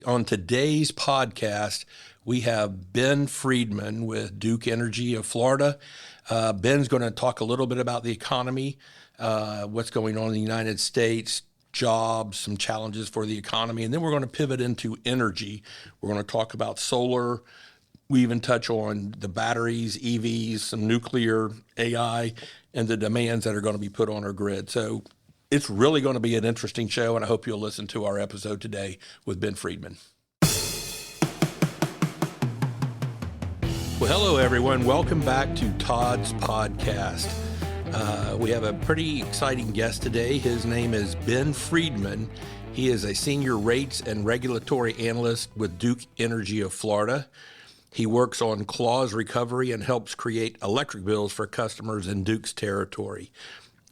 On today's podcast, we have Ben Friedman with Duke Energy of Florida. Ben's going to talk a little bit about the economy, what's going on in the United States, jobs, some challenges for the economy, and then we're going to pivot into energy. We're going to talk about solar. We even touch on the batteries, EVs, some nuclear, AI, and the demands that are going to be put on our grid. So it's really going to be an interesting show, and I hope you'll listen to our episode today with Ben Friedman. Well, hello, everyone. Welcome back to Todd's podcast. We have a pretty exciting guest today. His name is Ben Friedman. He is a senior rates and regulatory analyst with Duke Energy of Florida. He works on clause recovery and helps create electric bills for customers in Duke's territory.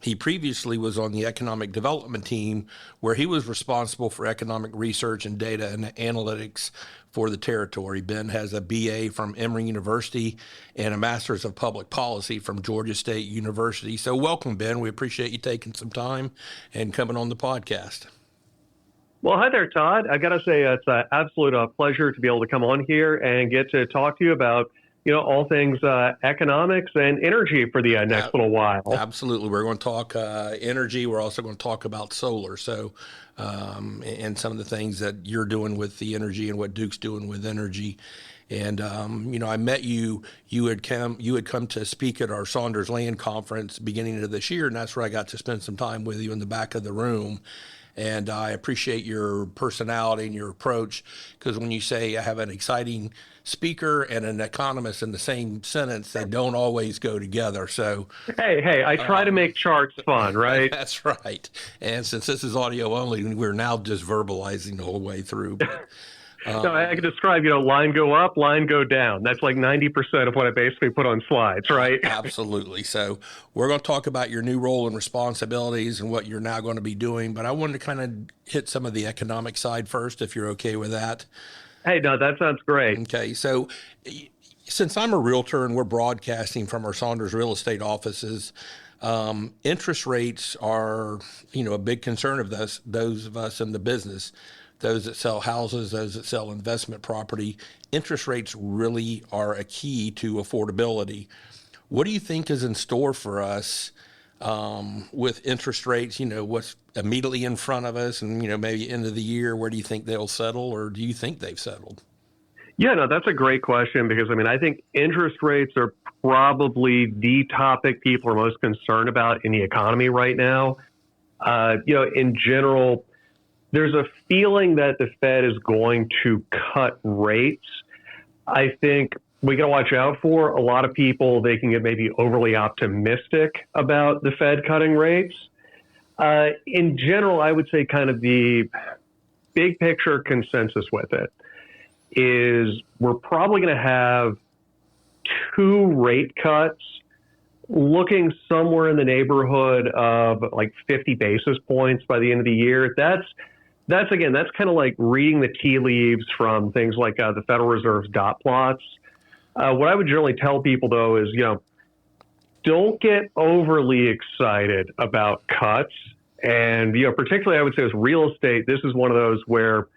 He previously was on the economic development team, where he was responsible for economic research and data and analytics for the territory. Ben has a BA from Emory University and a Master's of Public Policy from Georgia State University. So welcome, Ben. We appreciate you taking some time and coming on the podcast. Well, hi there, Todd. I got to say it's an absolute pleasure to be able to come on here and get to talk to you about all things economics and energy for the next little while. Absolutely. We're going to talk energy. We're also going to talk about solar. So, and some of the things that you're doing with the energy and what Duke's doing with energy. And, I met you, you had come to speak at our Saunders Land Conference beginning of this year. And that's where I got to spend some time with you in the back of the room. And I appreciate your personality and your approach, because when you say I have an exciting speaker and an economist in the same sentence, they don't always go together. So, hey, I try to make charts fun, right? That's right. And since this is audio only, we're now just verbalizing the whole way through. But, so I can describe, line go up, line go down. That's like 90% of what I basically put on slides, right? Absolutely. So we're going to talk about your new role and responsibilities and what you're now going to be doing. But I wanted to kind of hit some of the economic side first, if you're okay with that. Hey, no, that sounds great. Okay. So since I'm a realtor and we're broadcasting from our Saunders real estate offices, interest rates are, a big concern of those of us in the business. Those that sell houses, those that sell investment property. Interest rates really are a key to affordability. What do you think is in store for us with interest rates? What's immediately in front of us and, maybe end of the year, where do you think they'll settle, or do you think they've settled? Yeah, no, that's a great question, because, I think interest rates are probably the topic people are most concerned about in the economy right now. In general, there's a feeling that the Fed is going to cut rates. I think we got to watch out for a lot of people. They can get maybe overly optimistic about the Fed cutting rates. In general, I would say kind of the big picture consensus with it is we're probably going to have 2 rate cuts, looking somewhere in the neighborhood of like 50 basis points by the end of the year. That's kind of like reading the tea leaves from things like the Federal Reserve's dot plots. What I would generally tell people, though, is, don't get overly excited about cuts. And, particularly I would say with real estate, this is one of those where,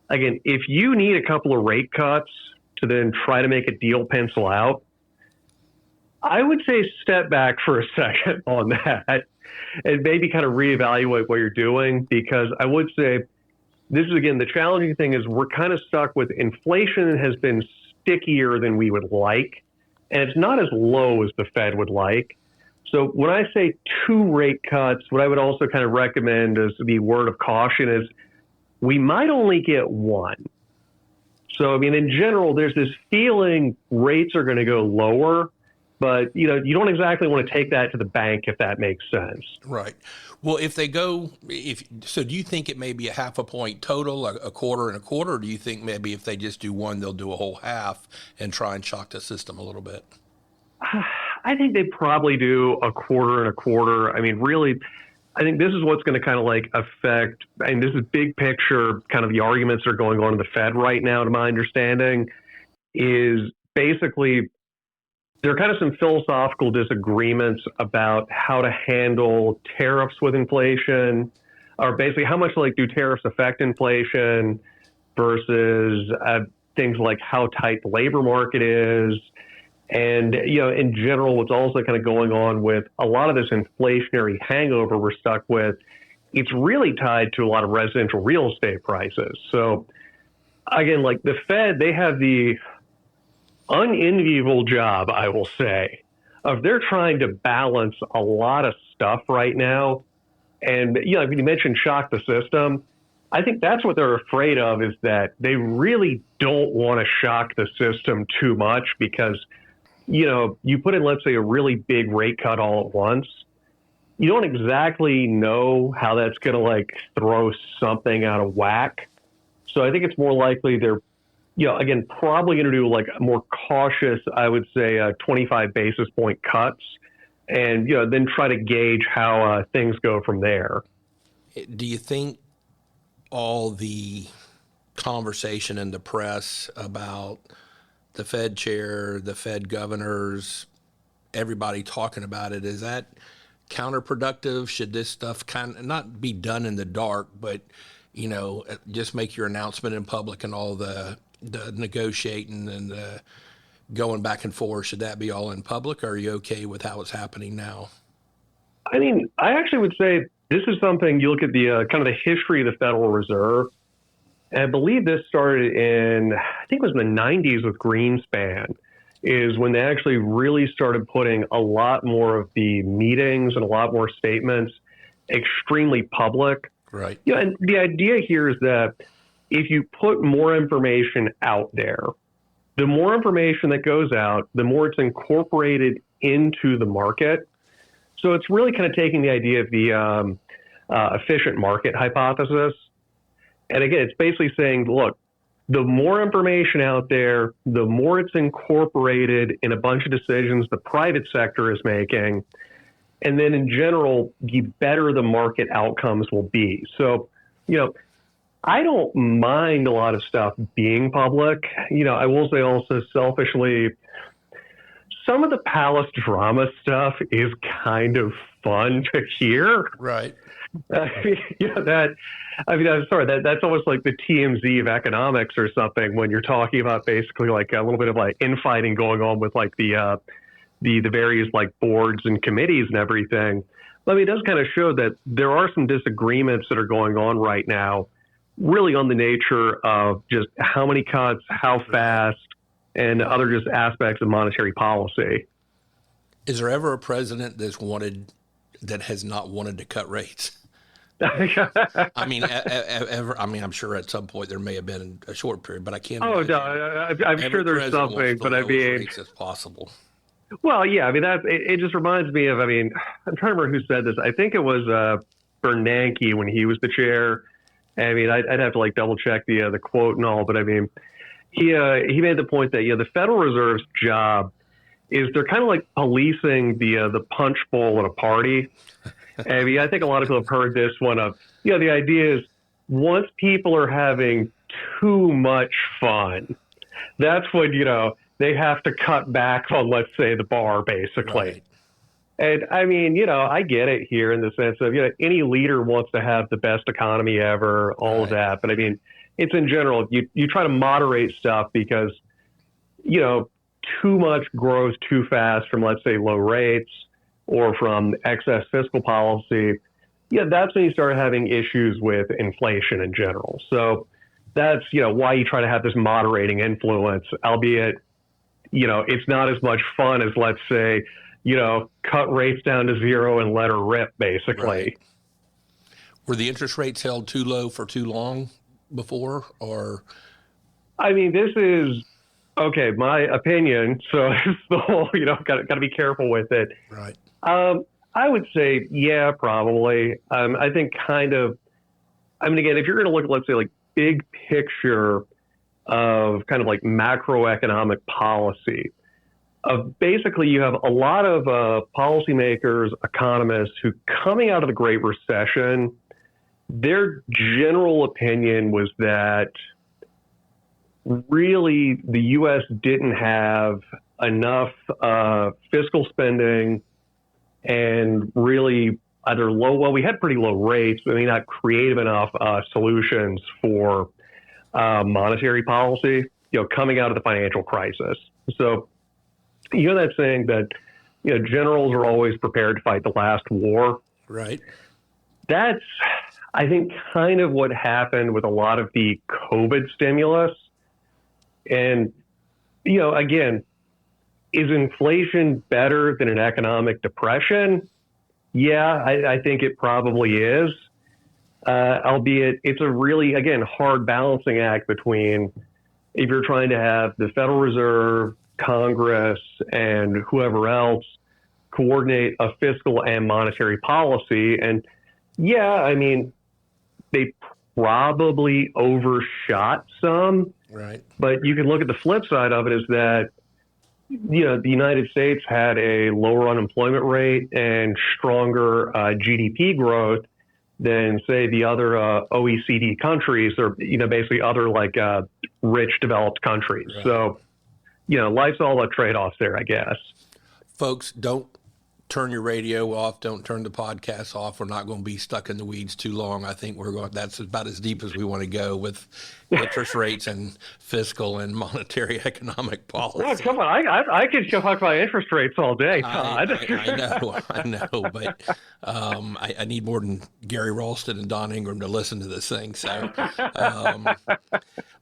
again, if you need a couple of rate cuts to then try to make a deal pencil out, I would say step back for a second on that and maybe kind of reevaluate what you're doing, because I would say this is, again, the challenging thing is we're kind of stuck with inflation has been stickier than we would like, and it's not as low as the Fed would like. So when I say 2 rate cuts, what I would also kind of recommend as the word of caution is we might only get 1. So, in general, there's this feeling rates are going to go lower, but, you don't exactly want to take that to the bank, if that makes sense. Right. Well, do you think it may be a half a point total, a quarter and a quarter, or do you think maybe if they just do 1, they'll do a whole half and try and shock the system a little bit? I think they probably do a quarter and a quarter. Really, I think this is what's going to kind of like affect, and this is big picture, kind of the arguments that are going on in the Fed right now, to my understanding, is basically there are kind of some philosophical disagreements about how to handle tariffs with inflation, or basically how much do tariffs affect inflation, versus things like how tight the labor market is. And, in general, what's also kind of going on with a lot of this inflationary hangover we're stuck with, it's really tied to a lot of residential real estate prices. So, again, like the Fed, they have the unenviable job, I will say, of they're trying to balance a lot of stuff right now. And, when you mentioned shock the system, I think that's what they're afraid of, is that they really don't want to shock the system too much because, you put in, let's say, a really big rate cut all at once. You don't exactly know how that's going to like throw something out of whack. So I think it's more likely they're, again, probably going to do like more cautious, I would say, 25 basis point cuts, and then try to gauge how things go from there. Do you think all the conversation in the press about the Fed chair, the Fed governors, everybody talking about it, is that counterproductive? Should this stuff kind of not be done in the dark, but just make your announcement in public, and all the negotiating and the going back and forth, should that be all in public? Or are you okay with how it's happening now? I mean, I actually would say this is something, you look at the kind of the history of the Federal Reserve, and I believe this started in, I think it was in the 90s with Greenspan, is when they actually really started putting a lot more of the meetings and a lot more statements extremely public. Right. And the idea here is that if you put more information out there, the more information that goes out, the more it's incorporated into the market. So it's really kind of taking the idea of the efficient market hypothesis. And again, it's basically saying, look, the more information out there, the more it's incorporated in a bunch of decisions the private sector is making. And then in general, the better the market outcomes will be. So, I don't mind a lot of stuff being public. I will say also selfishly, some of the palace drama stuff is kind of fun to hear. Right. I'm sorry, that's almost like the TMZ of economics or something, when you're talking about basically like a little bit of like infighting going on with like the various like boards and committees and everything. But I mean, it does kind of show that there are some disagreements that are going on right now, really on the nature of just how many cuts, how fast, and other just aspects of monetary policy. Is there ever a president that has not wanted to cut rates? I mean, ever. I mean, I'm sure at some point there may have been a short period, but I can't. Oh no, I'm sure there's something, but I mean, rates as possible. Well, yeah, I mean it just reminds me of. I mean, I'm trying to remember who said this. I think it was Bernanke when he was the chair. I mean, I'd have to like double check the quote and all, but I mean, he made the point that the Federal Reserve's job is they're kind of like policing the punch bowl at a party. I mean, I think a lot of people have heard this one of, the idea is once people are having too much fun, that's when, they have to cut back on, let's say, the bar, basically. Right. And I mean, I get it here in the sense of, any leader wants to have the best economy ever, all of that. But I mean, it's in general, you try to moderate stuff because, too much grows too fast from, let's say, low rates or from excess fiscal policy. That's when you start having issues with inflation in general. So that's, why you try to have this moderating influence, albeit, it's not as much fun as, let's say, cut rates down to zero and let her rip, basically. Right. Were the interest rates held too low for too long before, or? I mean, this is, okay, my opinion. So it's the whole, got to be careful with it. Right. I would say, yeah, probably. I think kind of, I mean, again, if you're going to look at, let's say, like big picture of kind of like macroeconomic policy, basically you have a lot of policymakers, economists who, coming out of the Great Recession, their general opinion was that really the U.S. didn't have enough fiscal spending and really we had pretty low rates, but not creative enough solutions for monetary policy, coming out of the financial crisis. So, that saying that, generals are always prepared to fight the last war. Right. That's, I think, kind of what happened with a lot of the COVID stimulus. And, again, is inflation better than an economic depression? Yeah, I think it probably is. Albeit it's a really, again, hard balancing act between if you're trying to have the Federal Reserve, Congress, and whoever else coordinate a fiscal and monetary policy. And yeah, I mean, they probably overshot some. Right. But you can look at the flip side of it is that, the United States had a lower unemployment rate and stronger GDP growth than, say, the other OECD countries or, basically other like rich developed countries. Right. So, life's all a trade-offs there, I guess. Folks, don't turn your radio off. Don't turn the podcast off. We're not going to be stuck in the weeds too long. I think that's about as deep as we want to go with interest rates and fiscal and monetary economic policy. Oh, come on. I could talk about interest rates all day, Todd. I know, but I need more than Gary Ralston and Don Ingram to listen to this thing. So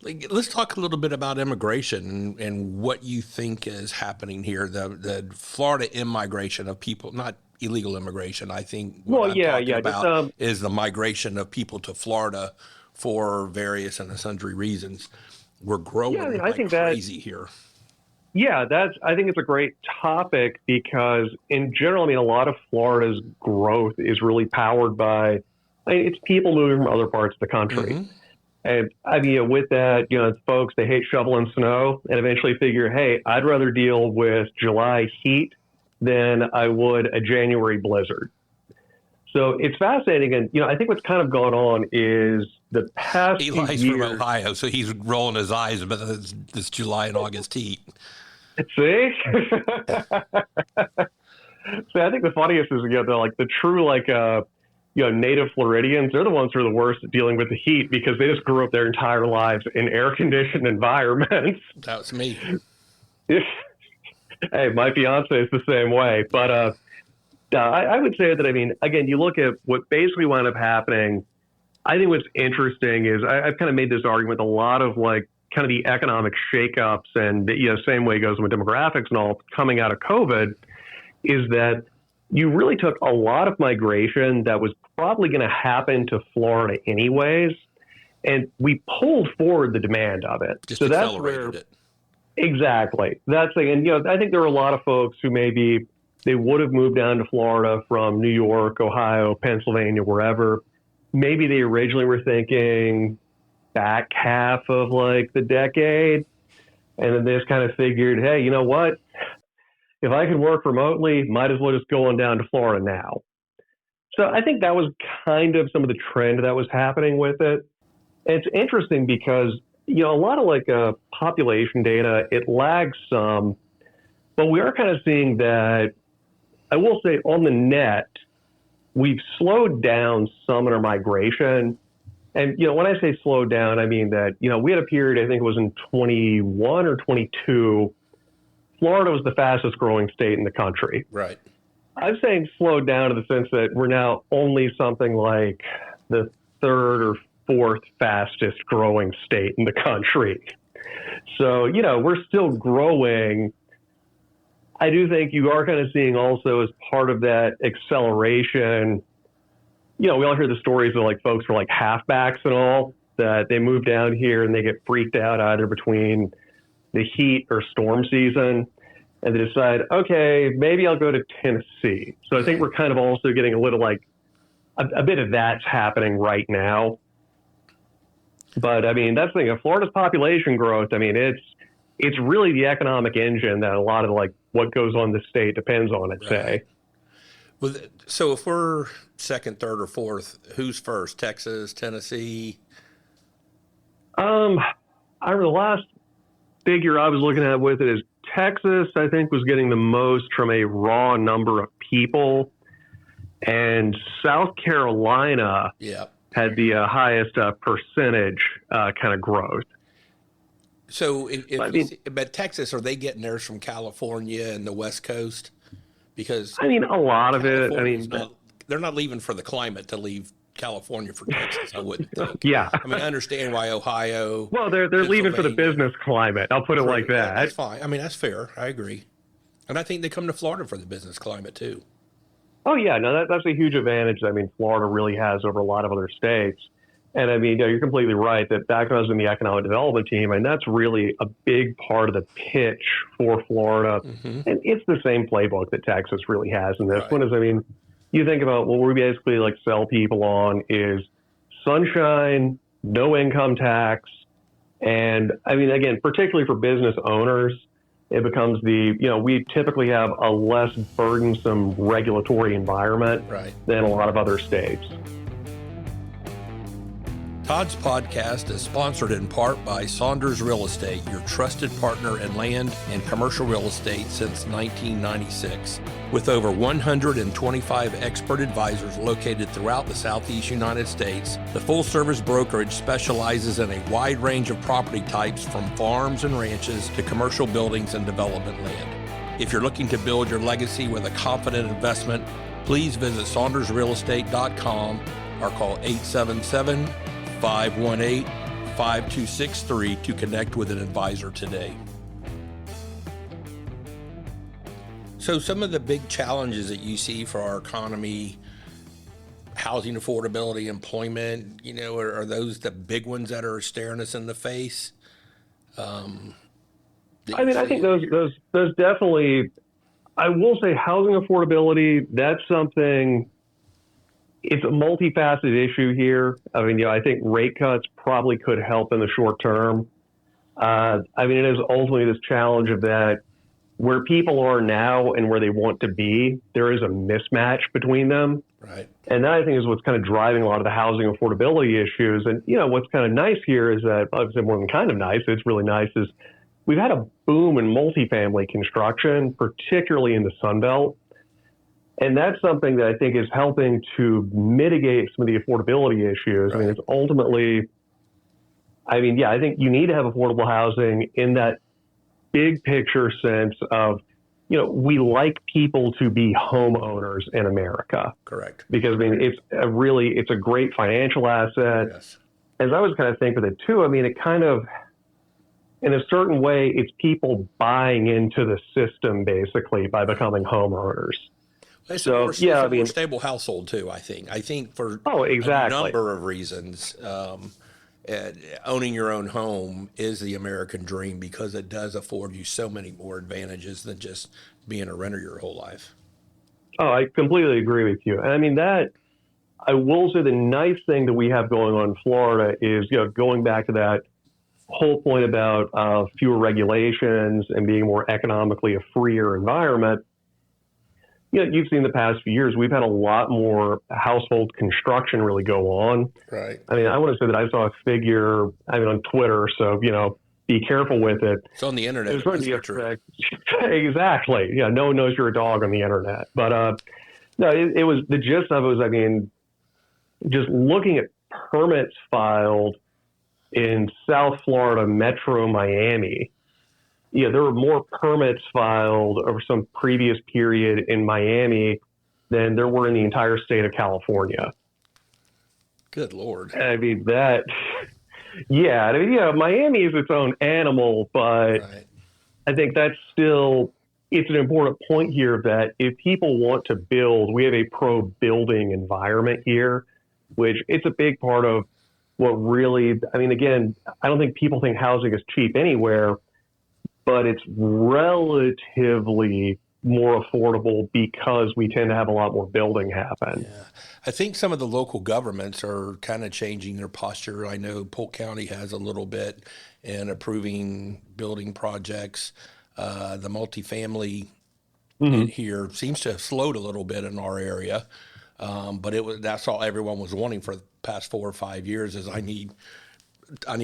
let's talk a little bit about immigration and what you think is happening here. The Florida immigration of people, not illegal immigration. I think what I'm talking about is the migration of people to Florida for various and sundry reasons. We're growing I think crazy here. Yeah, I think it's a great topic because in general, a lot of Florida's growth is really powered by, it's people moving from other parts of the country. Mm-hmm. And with that, folks, they hate shoveling snow and eventually figure, hey, I'd rather deal with July heat than I would a January blizzard. So it's fascinating. And, I think what's kind of going on is the past Eli's few years. From Ohio, so he's rolling his eyes about this July and August heat. See? So I think the funniest is, the true, native Floridians, they're the ones who are the worst at dealing with the heat because they just grew up their entire lives in air-conditioned environments. That's me. Hey, my fiance is the same way. But I would say that, again, you look at what basically wound up happening. I think what's interesting is I've kind of made this argument with a lot of kind of the economic shakeups and same way it goes with demographics and all coming out of COVID is that you really took a lot of migration that was probably going to happen to Florida anyways, and we pulled forward the demand of it. Just accelerated it. Exactly. That's the, and I think there were a lot of folks who maybe they would have moved down to Florida from New York, Ohio, Pennsylvania, wherever. Maybe they originally were thinking back half of the decade. And then they just kind of figured, hey, you know what? If I can work remotely, might as well just go on down to Florida now. So I think that was kind of some of the trend that was happening with it. And it's interesting because, a lot of population data, it lags some, but we are kind of seeing that, I will say on the net, we've slowed down some in our migration. And, when I say slowed down, I mean that, we had a period, I think it was in 21 or 22, Florida was the fastest growing state in the country. Right. I'm saying slowed down in the sense that we're now only something like the third or fourth fastest growing state in the country. So, we're still growing. I do think you are kind of seeing also as part of that acceleration, we all hear the stories of folks for halfbacks and all that they move down here and they get freaked out either between the heat or storm season and they decide, okay, maybe I'll go to Tennessee. So I think we're kind of also getting a little a bit of that's happening right now. But that's the thing. Florida's population growth, it's really the economic engine that a lot of what goes on in the state depends on, I'd say. Well, so if we're second, third, or fourth, who's first? Texas, Tennessee? The last figure I was looking at with it is Texas, I think, was getting the most from a raw number of people. And South Carolina had the highest percentage kind of growth. So, but Texas, are they getting theirs from California and the West Coast? Because I mean, a lot of it. I mean, they're not leaving for the climate to leave California for Texas. I wouldn't think. Yeah. I mean, I understand why Ohio. Well, they're leaving for the business climate. I'll put it like that. That's fine. I mean, that's fair. I agree. And I think they come to Florida for the business climate too. Oh yeah, no, that's a huge advantage. I mean, Florida really has over a lot of other states. And I mean, you're completely right that back when I was in the economic development team, and that's really a big part of the pitch for Florida. Mm-hmm. And it's the same playbook that Texas really has in this one. Is, I mean, you think about what we basically like sell people on is sunshine, no income tax. And I mean, again, particularly for business owners, it becomes we typically have a less burdensome regulatory environment than a lot of other states. Todd's podcast is sponsored in part by Saunders Real Estate, your trusted partner in land and commercial real estate since 1996. With over 125 expert advisors located throughout the Southeast United States, the full-service brokerage specializes in a wide range of property types from farms and ranches to commercial buildings and development land. If you're looking to build your legacy with a confident investment, please visit SaundersRealEstate.com or call 877-518-5263 to connect with an advisor today. So some of the big challenges that you see for our economy, housing affordability, employment, are those the big ones that are staring us in the face? I mean, I think those definitely, I will say housing affordability, that's something, it's a multifaceted issue here. I mean, I think rate cuts probably could help in the short term. I mean, it is ultimately this challenge of that where people are now and where they want to be, there is a mismatch between them. Right. And that, I think, is what's kind of driving a lot of the housing affordability issues. And, what's kind of nice here is that, I would say more than kind of nice, it's really nice, is we've had a boom in multifamily construction, particularly in the Sun Belt. And that's something that I think is helping to mitigate some of the affordability issues. Right. I mean, it's ultimately, I think you need to have affordable housing in that big picture sense of, we like people to be homeowners in America. Correct. Because, I mean, it's a great financial asset. Yes. As I was kind of thinking with it too, I mean, it kind of, in a certain way, it's people buying into the system basically by becoming homeowners. It's a more stable household too, I think. I think for a number of reasons, owning your own home is the American dream because it does afford you so many more advantages than just being a renter your whole life. Oh, I completely agree with you. And I mean, that, I will say the nice thing that we have going on in Florida is, going back to that whole point about fewer regulations and being more economically a freer environment. You've seen the past few years, we've had a lot more household construction really go on. Right. I mean, I want to say that I saw a figure, on Twitter, so, be careful with it. It's on the internet. It's going to be exactly. Yeah, no one knows you're a dog on the internet. But no, it was, the gist of it was, just looking at permits filed in South Florida, Metro Miami. There were more permits filed over some previous period in Miami than there were in the entire state of California. Good Lord. I mean, that, Miami is its own animal, but right. I think that's still, it's an important point here that if people want to build, we have a pro-building environment here, which it's a big part of what really, again, I don't think people think housing is cheap anywhere, but it's relatively more affordable because we tend to have a lot more building happen. Yeah. I think some of the local governments are kind of changing their posture. I know Polk County has a little bit in approving building projects. The multifamily in here seems to have slowed a little bit in our area. But that's all everyone was wanting for the past 4 or 5 years is I need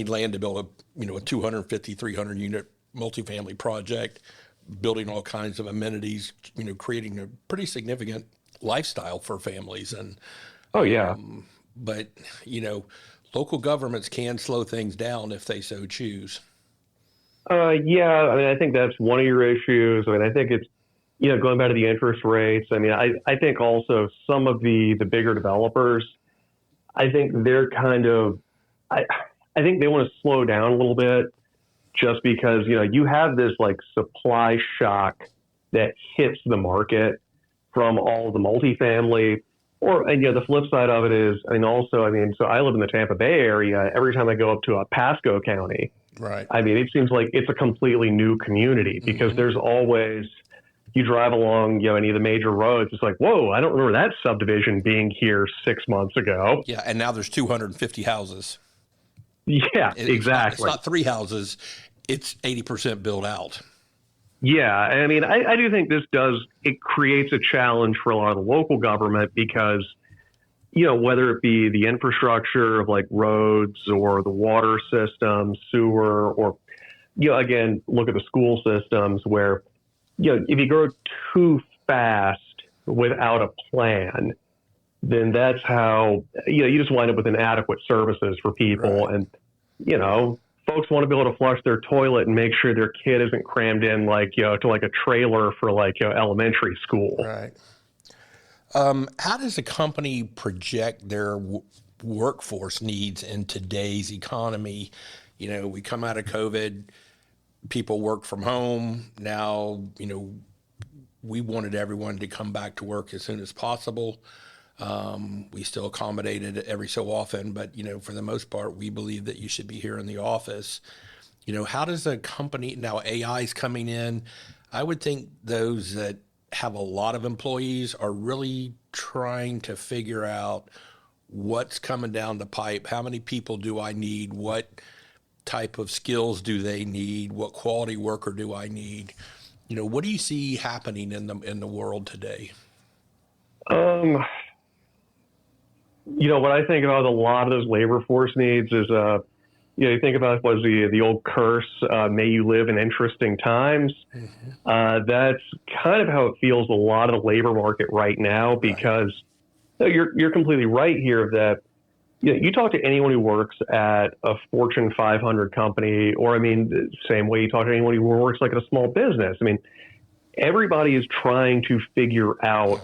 land to build a 250, 300 unit multifamily project, building all kinds of amenities, creating a pretty significant lifestyle for families. And but, local governments can slow things down if they so choose. Yeah, I mean, I think that's one of your issues. I mean, I think it's, going back to the interest rates. I mean, I think also some of the bigger developers, I think they're kind of, I think they want to slow down a little bit just because, you have this like supply shock that hits the market from all the multifamily. And the flip side of it is, so I live in the Tampa Bay area. Every time I go up to a Pasco County, right? I mean, it seems like it's a completely new community because there's always, you drive along, any of the major roads, it's like, whoa, I don't remember that subdivision being here 6 months ago. Yeah, and now there's 250 houses. Yeah, exactly. It's not 3 houses; it's 80% built out. Yeah, I mean, I do think it creates a challenge for a lot of the local government because, whether it be the infrastructure of like roads or the water system, sewer, or, again, look at the school systems where, if you grow too fast without a plan, then that's how, you just wind up with inadequate services for people. Right. And, folks want to be able to flush their toilet and make sure their kid isn't crammed in to like a trailer for elementary school. Right. How does a company project their workforce needs in today's economy? We come out of COVID, people work from home. Now, we wanted everyone to come back to work as soon as possible. We still accommodate it every so often, but, for the most part, we believe that you should be here in the office. How does a company, now AI is coming in, I would think those that have a lot of employees are really trying to figure out what's coming down the pipe. How many people do I need? What type of skills do they need? What quality worker do I need? What do you see happening in the world today? What I think about a lot of those labor force needs is, you think about was the old curse, may you live in interesting times. That's kind of how it feels a lot of the labor market right now because you're completely right here that you talk to anyone who works at a Fortune 500 company, or the same way you talk to anyone who works like at a small business. I mean, everybody is trying to figure out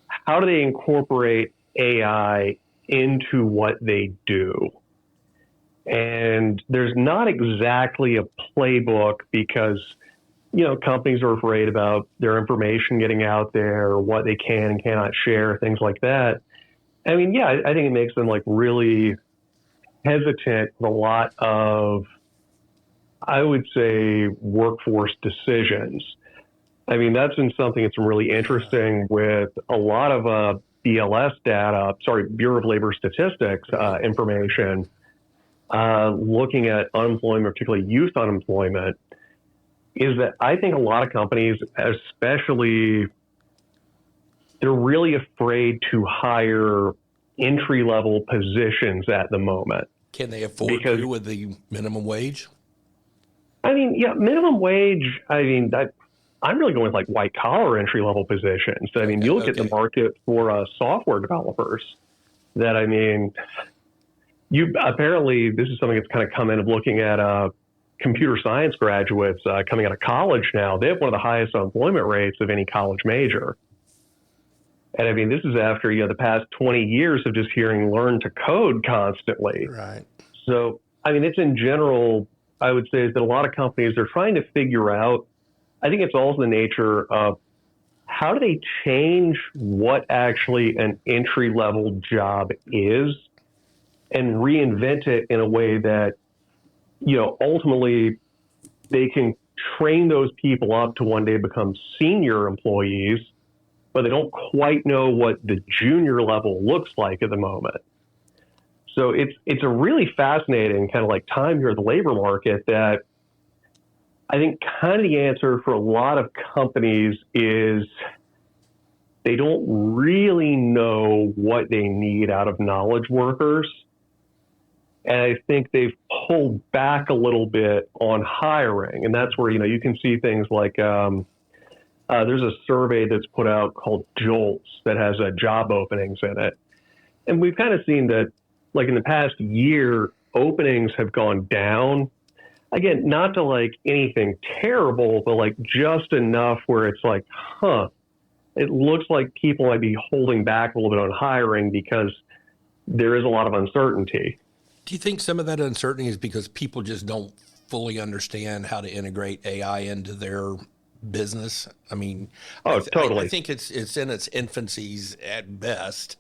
how do they incorporate AI into what they do. And there's not exactly a playbook because, companies are afraid about their information getting out there, or what they can and cannot share, things like that. I think it makes them really hesitant with a lot of, I would say, workforce decisions. That's been something that's really interesting with a lot of BLS data, Bureau of Labor Statistics information, looking at unemployment, particularly youth unemployment, is that I think a lot of companies, especially, they're really afraid to hire entry-level positions at the moment. Can they afford to with the minimum wage? Minimum wage, I'm really going with white collar entry level positions. You look at the market for software developers that, you apparently, this is something that's kind of come in of looking at computer science graduates coming out of college now. They have one of the highest unemployment rates of any college major. And this is after, the past 20 years of just hearing learn to code constantly. Right. So, it's in general, I would say that a lot of companies are trying to figure out, I think it's also the nature of how do they change what actually an entry-level job is and reinvent it in a way that, ultimately they can train those people up to one day become senior employees, but they don't quite know what the junior level looks like at the moment. So it's a really fascinating kind of time here at the labor market that I think kind of the answer for a lot of companies is they don't really know what they need out of knowledge workers. And I think they've pulled back a little bit on hiring. And that's where, you can see things like there's a survey that's put out called JOLTS that has job openings in it. And we've kind of seen that, like in the past year, openings have gone down. Again, not to like anything terrible, but like just enough where it's like, it looks like people might be holding back a little bit on hiring because there is a lot of uncertainty. Do you think some of that uncertainty is because people just don't fully understand how to integrate AI into their business? I mean, Totally. I think it's in its infancies at best,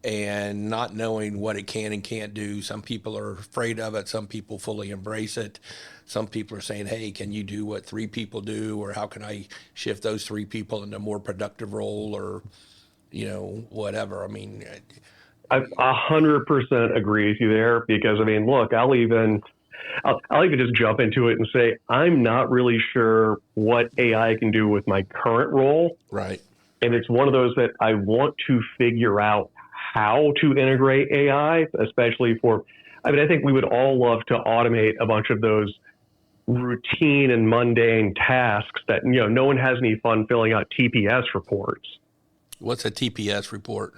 and not knowing what it can and can't do. Some people are afraid of it. Some people fully embrace it. Some people are saying, hey, can you do what 3 people do? Or how can I shift those 3 people into a more productive role, or, whatever. I mean, I 100% agree with you there, because I mean, look, I'll even just jump into it and say, I'm not really sure what AI can do with my current role. Right. And it's one of those that I want to figure out how to integrate AI, especially I think we would all love to automate a bunch of those routine and mundane tasks that, no one has any fun filling out TPS reports. What's a TPS report?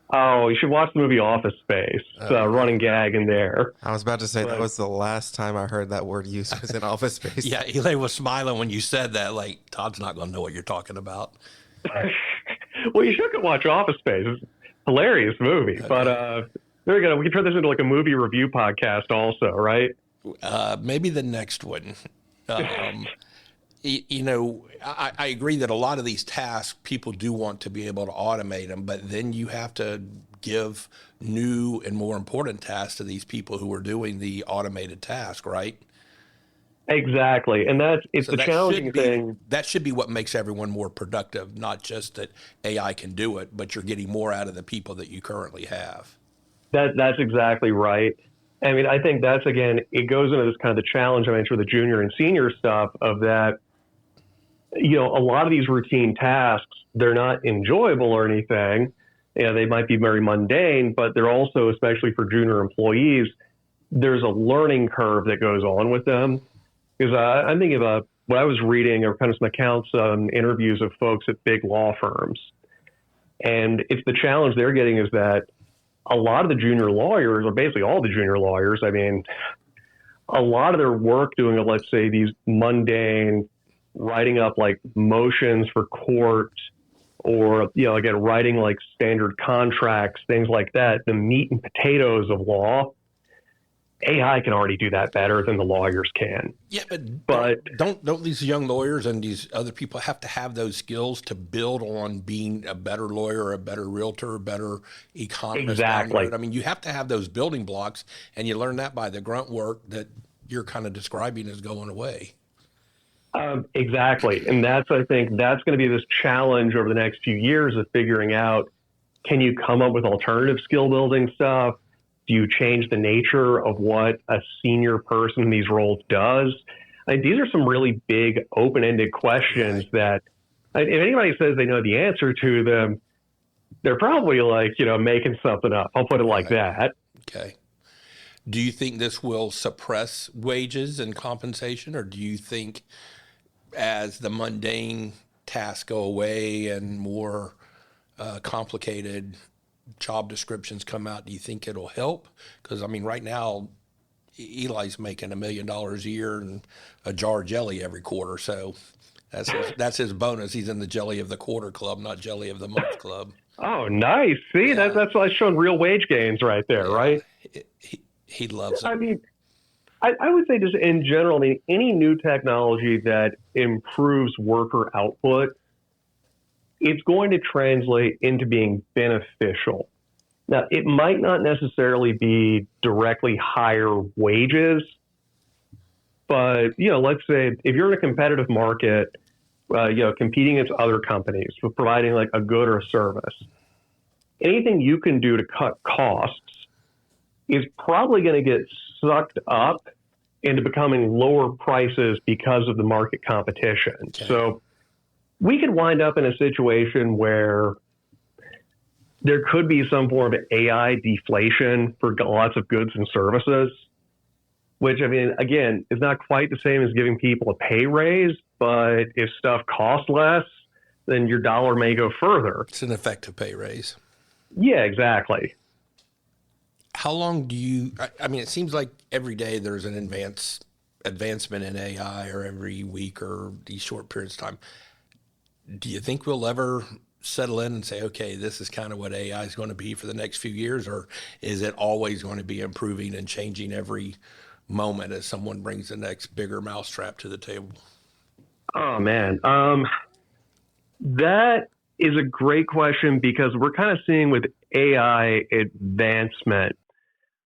Oh, you should watch the movie Office Space. It's a running gag in there. I was about to say that was the last time I heard that word used, was in Office Space. Yeah, Eli was smiling when you said that. Like, Todd's not going to know what you're talking about. Well, you should watch Office Space. It's a hilarious movie. Okay. But there we go. We can turn this into like a movie review podcast also, right? Maybe the next one. I agree that a lot of these tasks, people do want to be able to automate them, but then you have to give new and more important tasks to these people who are doing the automated task, right? Exactly. And it's the challenging thing. That should be what makes everyone more productive, not just that AI can do it, but you're getting more out of the people that you currently have. That's exactly right. I mean, I think that's, again, it goes into this kind of the challenge I mentioned with the junior and senior stuff of that, a lot of these routine tasks, they're not enjoyable or anything. They might be very mundane, but they're also, especially for junior employees, there's a learning curve that goes on with them. Because I'm thinking of what I was reading are kind of some accounts, interviews of folks at big law firms. And it's the challenge they're getting is that a lot of the junior lawyers, or basically all the junior lawyers, I mean, a lot of their work doing, let's say, these mundane, writing up like motions for court, or, again, writing like standard contracts, things like that, the meat and potatoes of law, AI can already do that better than the lawyers can. Yeah, but don't these young lawyers and these other people have to have those skills to build on being a better lawyer, a better realtor, a better economist? Exactly. I mean, you have to have those building blocks, and you learn that by the grunt work that you're kind of describing is going away. Exactly. And I think that's going to be this challenge over the next few years of figuring out, can you come up with alternative skill building stuff? Do you change the nature of what a senior person in these roles does? These are some really big open-ended questions that if anybody says they know the answer to them, they're probably like, making something up. I'll put it like that. Okay. Do you think this will suppress wages and compensation, or do you think as the mundane tasks go away and more complicated job descriptions come out, do you think it'll help? Because, I mean, right now, Eli's making $1 million a year and a jar of jelly every quarter. So that's his bonus. He's in the jelly of the quarter club, not jelly of the month club. Oh, nice. See, yeah. That's like showing real wage gains right there, yeah. Right? He loves it. I mean, I would say just in general, I mean, any new technology that improves worker output, it's going to translate into being beneficial. Now, it might not necessarily be directly higher wages, but, let's say if you're in a competitive market, competing against other companies for providing like a good or a service, anything you can do to cut costs is probably going to get sucked up into becoming lower prices because of the market competition. Okay. So we could wind up in a situation where there could be some form of AI deflation for lots of goods and services, which, I mean, again, is not quite the same as giving people a pay raise, but if stuff costs less, then your dollar may go further. It's an effective pay raise. Yeah, exactly. How long do you, I mean, it seems like every day there's an advancement in AI, or every week or these short periods of time. Do you think we'll ever settle in and say, okay, this is kind of what AI is going to be for the next few years, or is it always going to be improving and changing every moment as someone brings the next bigger mousetrap to the table? Oh man, that is a great question, because we're kind of seeing with AI advancement.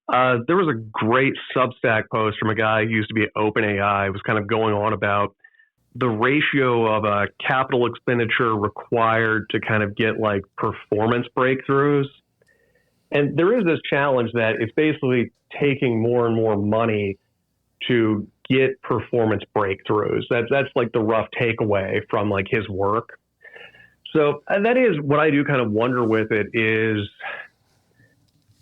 There was a great Substack post from a guy who used to be at OpenAI. It was kind of going on about the ratio of capital expenditure required to kind of get like performance breakthroughs. And there is this challenge that it's basically taking more and more money to get performance breakthroughs. That's like the rough takeaway from like his work. So that is what I do kind of wonder with it is,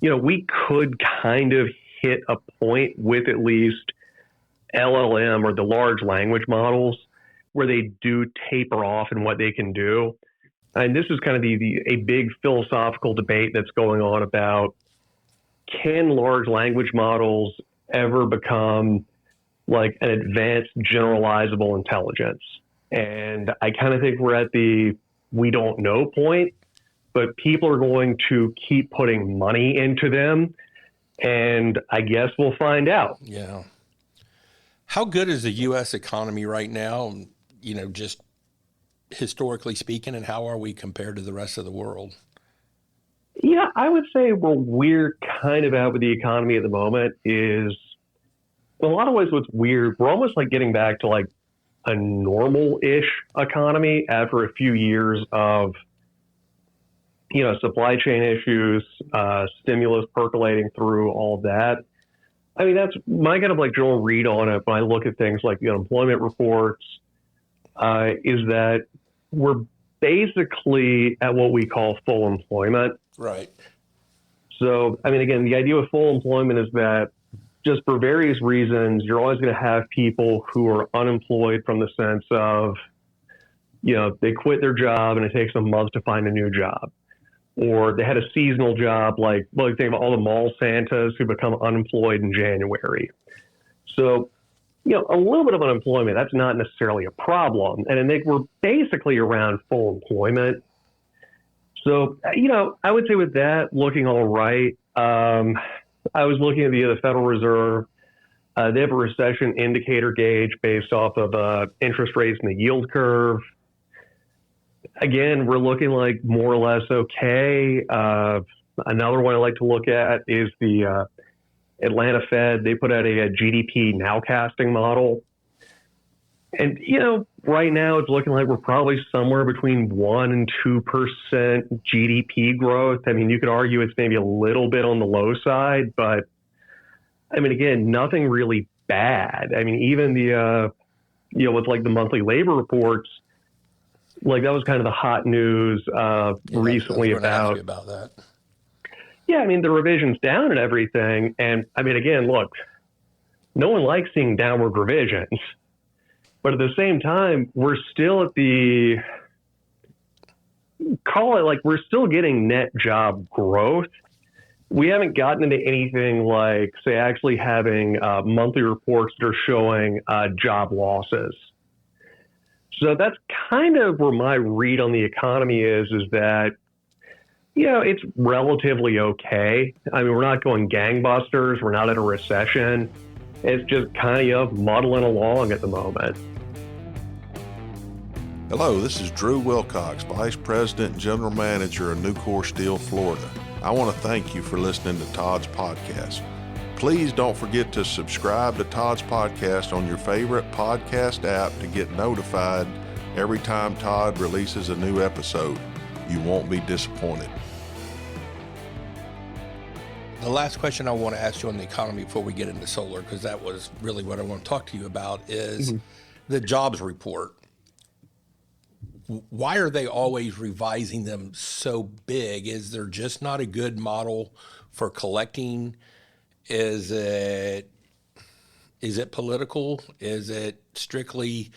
we could kind of hit a point with at least LLM or the large language models where they do taper off in what they can do. And this is kind of a big philosophical debate that's going on about, can large language models ever become like an advanced generalizable intelligence? And I kind of think we're at the we don't know point, but people are going to keep putting money into them. And I guess we'll find out. Yeah. How good is the U.S. economy right now? Just historically speaking, and how are we compared to the rest of the world? Yeah, I would say where we're kind of at with the economy at the moment is, in a lot of ways, what's weird, we're almost like getting back to like a normal-ish economy after a few years of, supply chain issues, stimulus percolating through, all that. I mean, that's my kind of like general read on it when I look at things like the unemployment reports, is that we're basically at what we call full employment. Right. So, I mean, again, the idea with full employment is that just for various reasons, you're always going to have people who are unemployed from the sense of, they quit their job and it takes them months to find a new job. Or they had a seasonal job, like think about all the mall Santas who become unemployed in January. So, a little bit of unemployment, that's not necessarily a problem. And I think we're basically around full employment. So, I would say with that looking all right, I was looking at the Federal Reserve. They have a recession indicator gauge based off of interest rates and the yield curve. Again, we're looking like more or less okay. Another one I like to look at is the Atlanta Fed. They put out a GDP nowcasting model. And, right now it's looking like we're probably somewhere between 1% and 2% GDP growth. I mean, you could argue it's maybe a little bit on the low side, but I mean, again, nothing really bad. I mean, even with like the monthly labor reports, like that was kind of the hot news recently about that. Yeah, I mean, the revisions down and everything. And I mean, again, look, no one likes seeing downward revisions. But at the same time, we're still at we're still getting net job growth. We haven't gotten into anything like, say, actually having monthly reports that are showing job losses. So that's kind of where my read on the economy is that, it's relatively okay. I mean, we're not going gangbusters. We're not in a recession. It's just kind of muddling along at the moment. Hello, this is Drew Wilcox, Vice President and General Manager of Nucor Steel, Florida. I want to thank you for listening to Todd's podcast. Please don't forget to subscribe to Todd's podcast on your favorite podcast app to get notified every time Todd releases a new episode. You won't be disappointed. The last question I want to ask you on the economy before we get into solar, because that was really what I want to talk to you about, is the jobs report. Why are they always revising them so big? Is there just not a good model for collecting? Is it political? Is it strictly,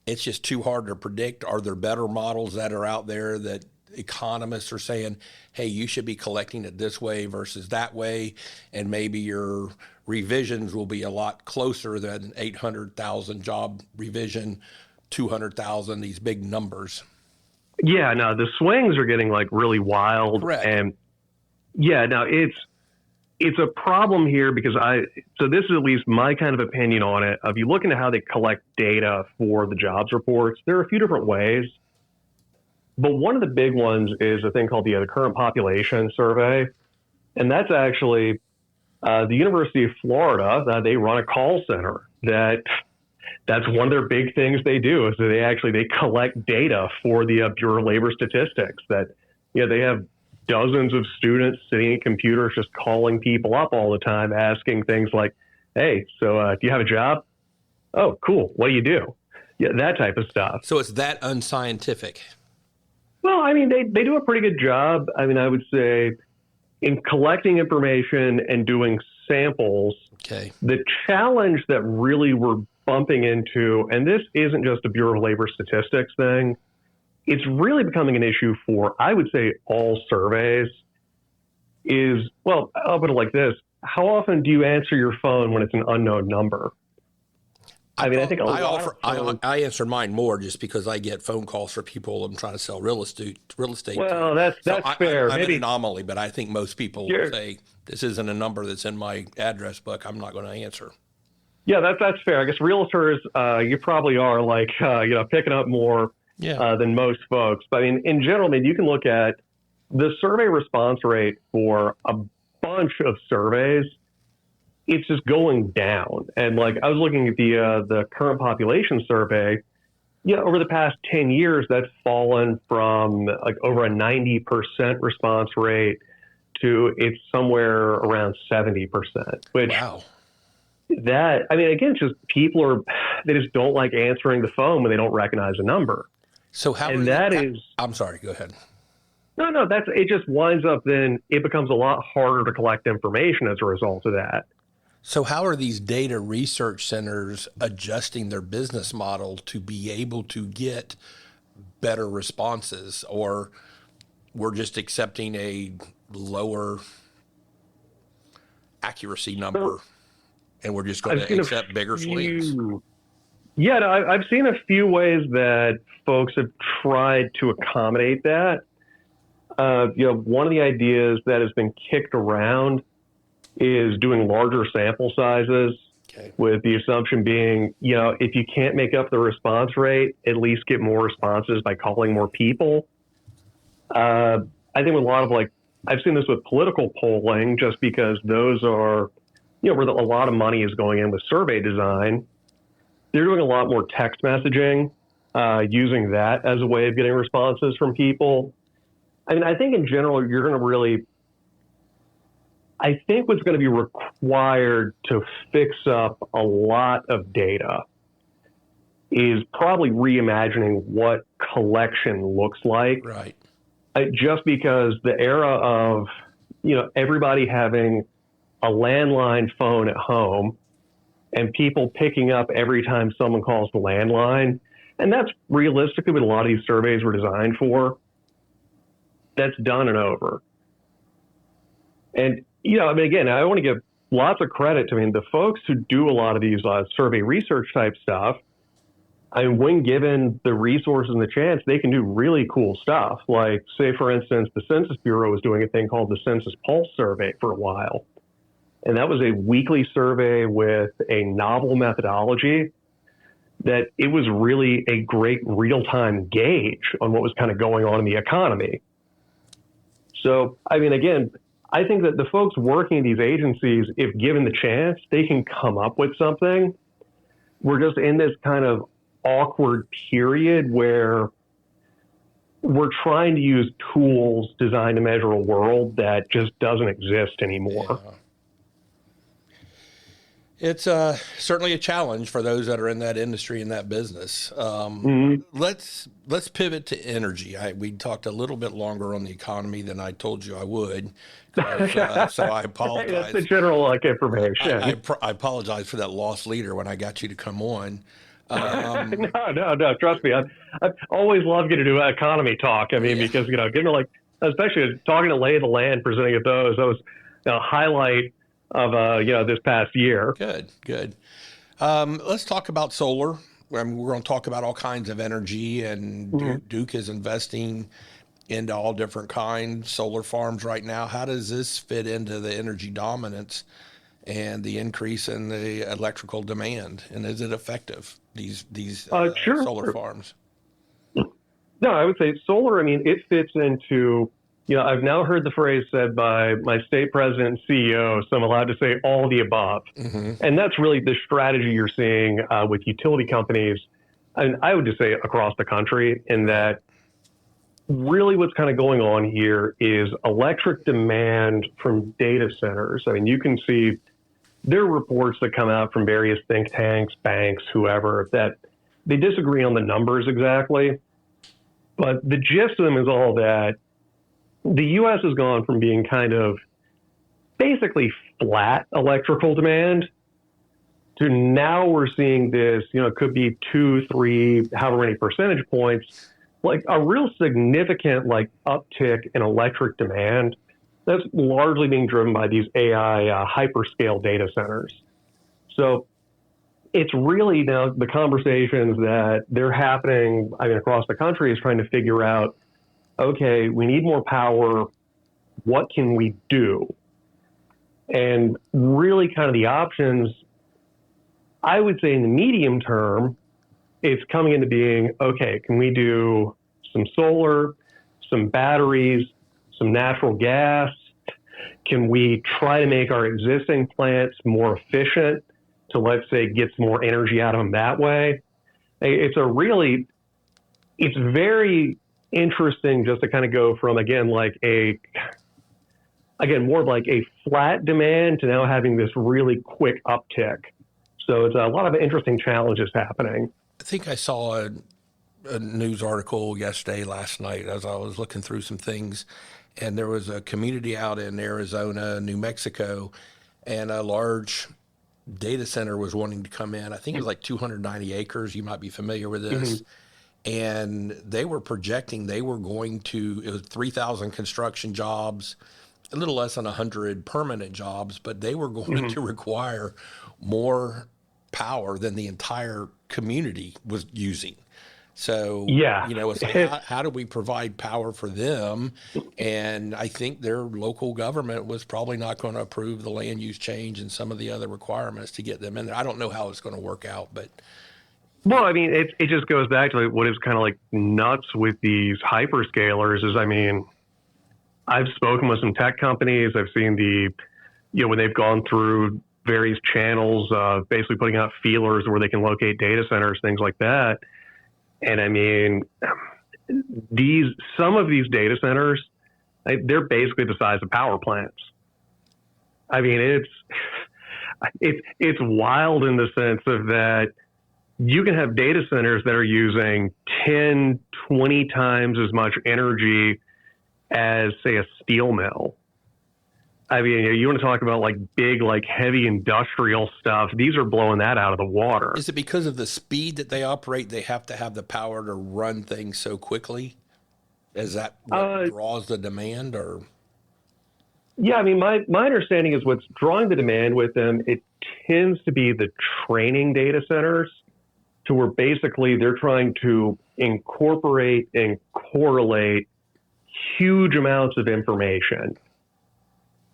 it's just too hard to predict? Are there better models that are out there that economists are saying, hey, you should be collecting it this way versus that way, and maybe your revisions will be a lot closer than 800,000 job revision, 200,000, these big numbers. Yeah, no, the swings are getting like really wild. Correct. And yeah, no, it's a problem here because so this is at least my kind of opinion on it. If you look into how they collect data for the jobs reports, there are a few different ways. But one of the big ones is a thing called the current population survey. And that's actually the University of Florida. They run a call center that's one of their big things they do is that they collect data for the Bureau of Labor Statistics that, they have dozens of students sitting at computers just calling people up all the time, asking things like, hey, so do you have a job? Oh, cool. What do you do? Yeah, that type of stuff. So it's that unscientific. Well, I mean, they do a pretty good job. I mean, I would say in collecting information and doing samples, okay. The challenge that really we're bumping into, and this isn't just a Bureau of Labor Statistics thing, it's really becoming an issue for, I would say, all surveys is, well, I'll put it like this. How often do you answer your phone when it's an unknown number? I mean, I think I answer mine more just because I get phone calls for people I'm trying to sell real estate. Well, that's fair. I'm Maybe an anomaly, but I think most people say this isn't a number that's in my address book. I'm not going to answer. Yeah, that's fair. I guess realtors, you probably are like picking up more than most folks. But I mean, in general, I mean, you can look at the survey response rate for a bunch of surveys. It's just going down. And like I was looking at the current population survey, over the past 10 years, that's fallen from like over a 90% response rate to it's somewhere around 70%, which wow. That, I mean, again, just they just don't like answering the phone when they don't recognize a number. So I'm sorry, go ahead. No, it just winds up then it becomes a lot harder to collect information as a result of that. So how are these data research centers adjusting their business model to be able to get better responses, or we're just accepting a lower accuracy number and we're just going to accept bigger swings? Yeah, no, I've seen a few ways that folks have tried to accommodate that. One of the ideas that has been kicked around is doing larger sample sizes, with the assumption being, if you can't make up the response rate, at least get more responses by calling more people. I think with a lot of I've seen this with political polling, just because those are, where a lot of money is going in with survey design. They're doing a lot more text messaging, using that as a way of getting responses from people. I mean, I think in general, you're going to I think what's going to be required to fix up a lot of data is probably reimagining what collection looks like. Right. Just because the era of, everybody having a landline phone at home and people picking up every time someone calls the landline, and that's realistically what a lot of these surveys were designed for, that's done and over. And, I mean, again, I want to give lots of credit to, the folks who do a lot of these survey research type stuff. I mean, when given the resources and the chance, they can do really cool stuff. Like, say, for instance, the Census Bureau was doing a thing called the Census Pulse Survey for a while. And that was a weekly survey with a novel methodology that it was really a great real-time gauge on what was kind of going on in the economy. So, I mean, again, I think that the folks working in these agencies, if given the chance, they can come up with something. We're just in this kind of awkward period where we're trying to use tools designed to measure a world that just doesn't exist anymore. Yeah. It's certainly a challenge for those that are in that industry and that business. Let's pivot to energy. We talked a little bit longer on the economy than I told you I would, so I apologize. That's the general information. I apologize for that lost leader when I got you to come on. No. Trust me, I always love getting to do economy talk. I mean, because getting to especially talking to lay of the land, presenting at those, that was a highlight of this past year. Good. Let's talk about solar. I mean, we're going to talk about all kinds of energy, and Duke is investing into all different kinds solar farms right now. How does this fit into the energy dominance and the increase in the electrical demand? And is it effective, these Sure. solar farms? No, I would say solar, I mean, it fits into, I've now heard the phrase said by my state president and CEO, so I'm allowed to say all the above. And that's really the strategy you're seeing with utility companies, and I would just say across the country, in that really what's kind of going on here is electric demand from data centers. I mean, you can see there are reports that come out from various think tanks, banks, whoever, that they disagree on the numbers exactly. But the gist of them is all that the U.S. has gone from being kind of basically flat electrical demand to now we're seeing this, it could be 2, 3, however many percentage points, like a real significant uptick in electric demand that's largely being driven by these AI hyperscale data centers. So it's really now the conversations that they're happening, across the country, is trying to figure out, okay, we need more power. What can we do? And really kind of the options, I would say in the medium term, it's coming into being, okay, can we do some solar, some batteries, some natural gas? Can we try to make our existing plants more efficient to, let's say, get some more energy out of them that way? It's very interesting just to kind of go from, more like a flat demand to now having this really quick uptick. So it's a lot of interesting challenges happening. I think I saw a news article last night as I was looking through some things, and there was a community out in Arizona, New Mexico, and a large data center was wanting to come in. I think it was like 290 acres. You might be familiar with this. And they were projecting it was 3,000 construction jobs, a little less than 100 permanent jobs, but they were going to require more power than the entire community was using. So, it's like, how do we provide power for them? And I think their local government was probably not going to approve the land use change and some of the other requirements to get them in there. I don't know how it's going to work out, but. Well, I mean, it just goes back to what is kind of nuts with these hyperscalers is, I've spoken with some tech companies. I've seen when they've gone through various channels, basically putting out feelers where they can locate data centers, things like that. And some of these data centers, they're basically the size of power plants. It's wild in the sense of that you can have data centers that are using 10, 20 times as much energy as, say, a steel mill. You want to talk about big, heavy industrial stuff. These are blowing that out of the water. Is it because of the speed that they operate? They have to have the power to run things so quickly? Is that what draws the demand, or? Yeah, my understanding is what's drawing the demand with them, it tends to be the training data centers, to where basically they're trying to incorporate and correlate huge amounts of information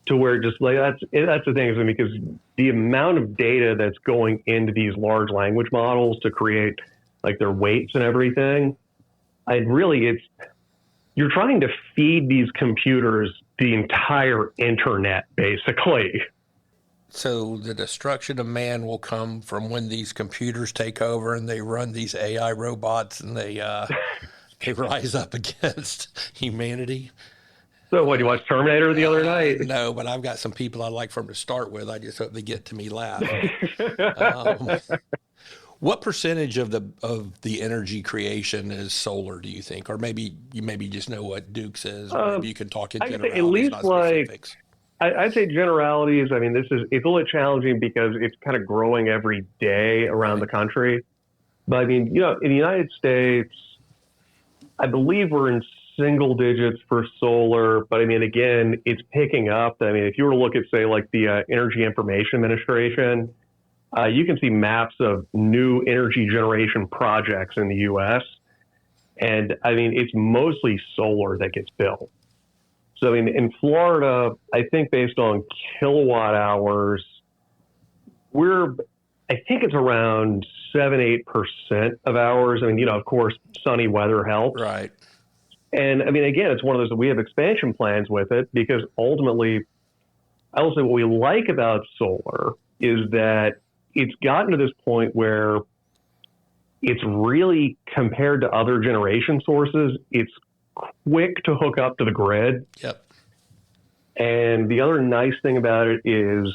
to where just that's the thing, because the amount of data that's going into these large language models to create their weights and everything, you're trying to feed these computers the entire internet, basically. So the destruction of man will come from when these computers take over and they run these AI robots and they rise up against humanity. So what, you watched Terminator the other night? No, but I've got some people I like from to start with. I just hope they get to me last. What percentage of the energy creation is solar, do you think? Or maybe you just know what Duke's is, or maybe you can talk in generalities, at least not specifics. I'd say generalities. It's a little challenging because it's kind of growing every day around the country. But I mean, in the United States, I believe we're in single digits for solar. But I mean, again, it's picking up. I mean, if you were to look at, say, like the Energy Information Administration, you can see maps of new energy generation projects in the U.S. And I mean, it's mostly solar that gets built. So I mean, in Florida, I think based on kilowatt hours, I think it's around 7-8% of ours. I mean, of course, sunny weather helps. Right. And I mean, again, it's one of those that we have expansion plans with it because ultimately, I will say what we like about solar is that it's gotten to this point where it's really, compared to other generation sources, it's quick to hook up to the grid. Yep. And the other nice thing about it is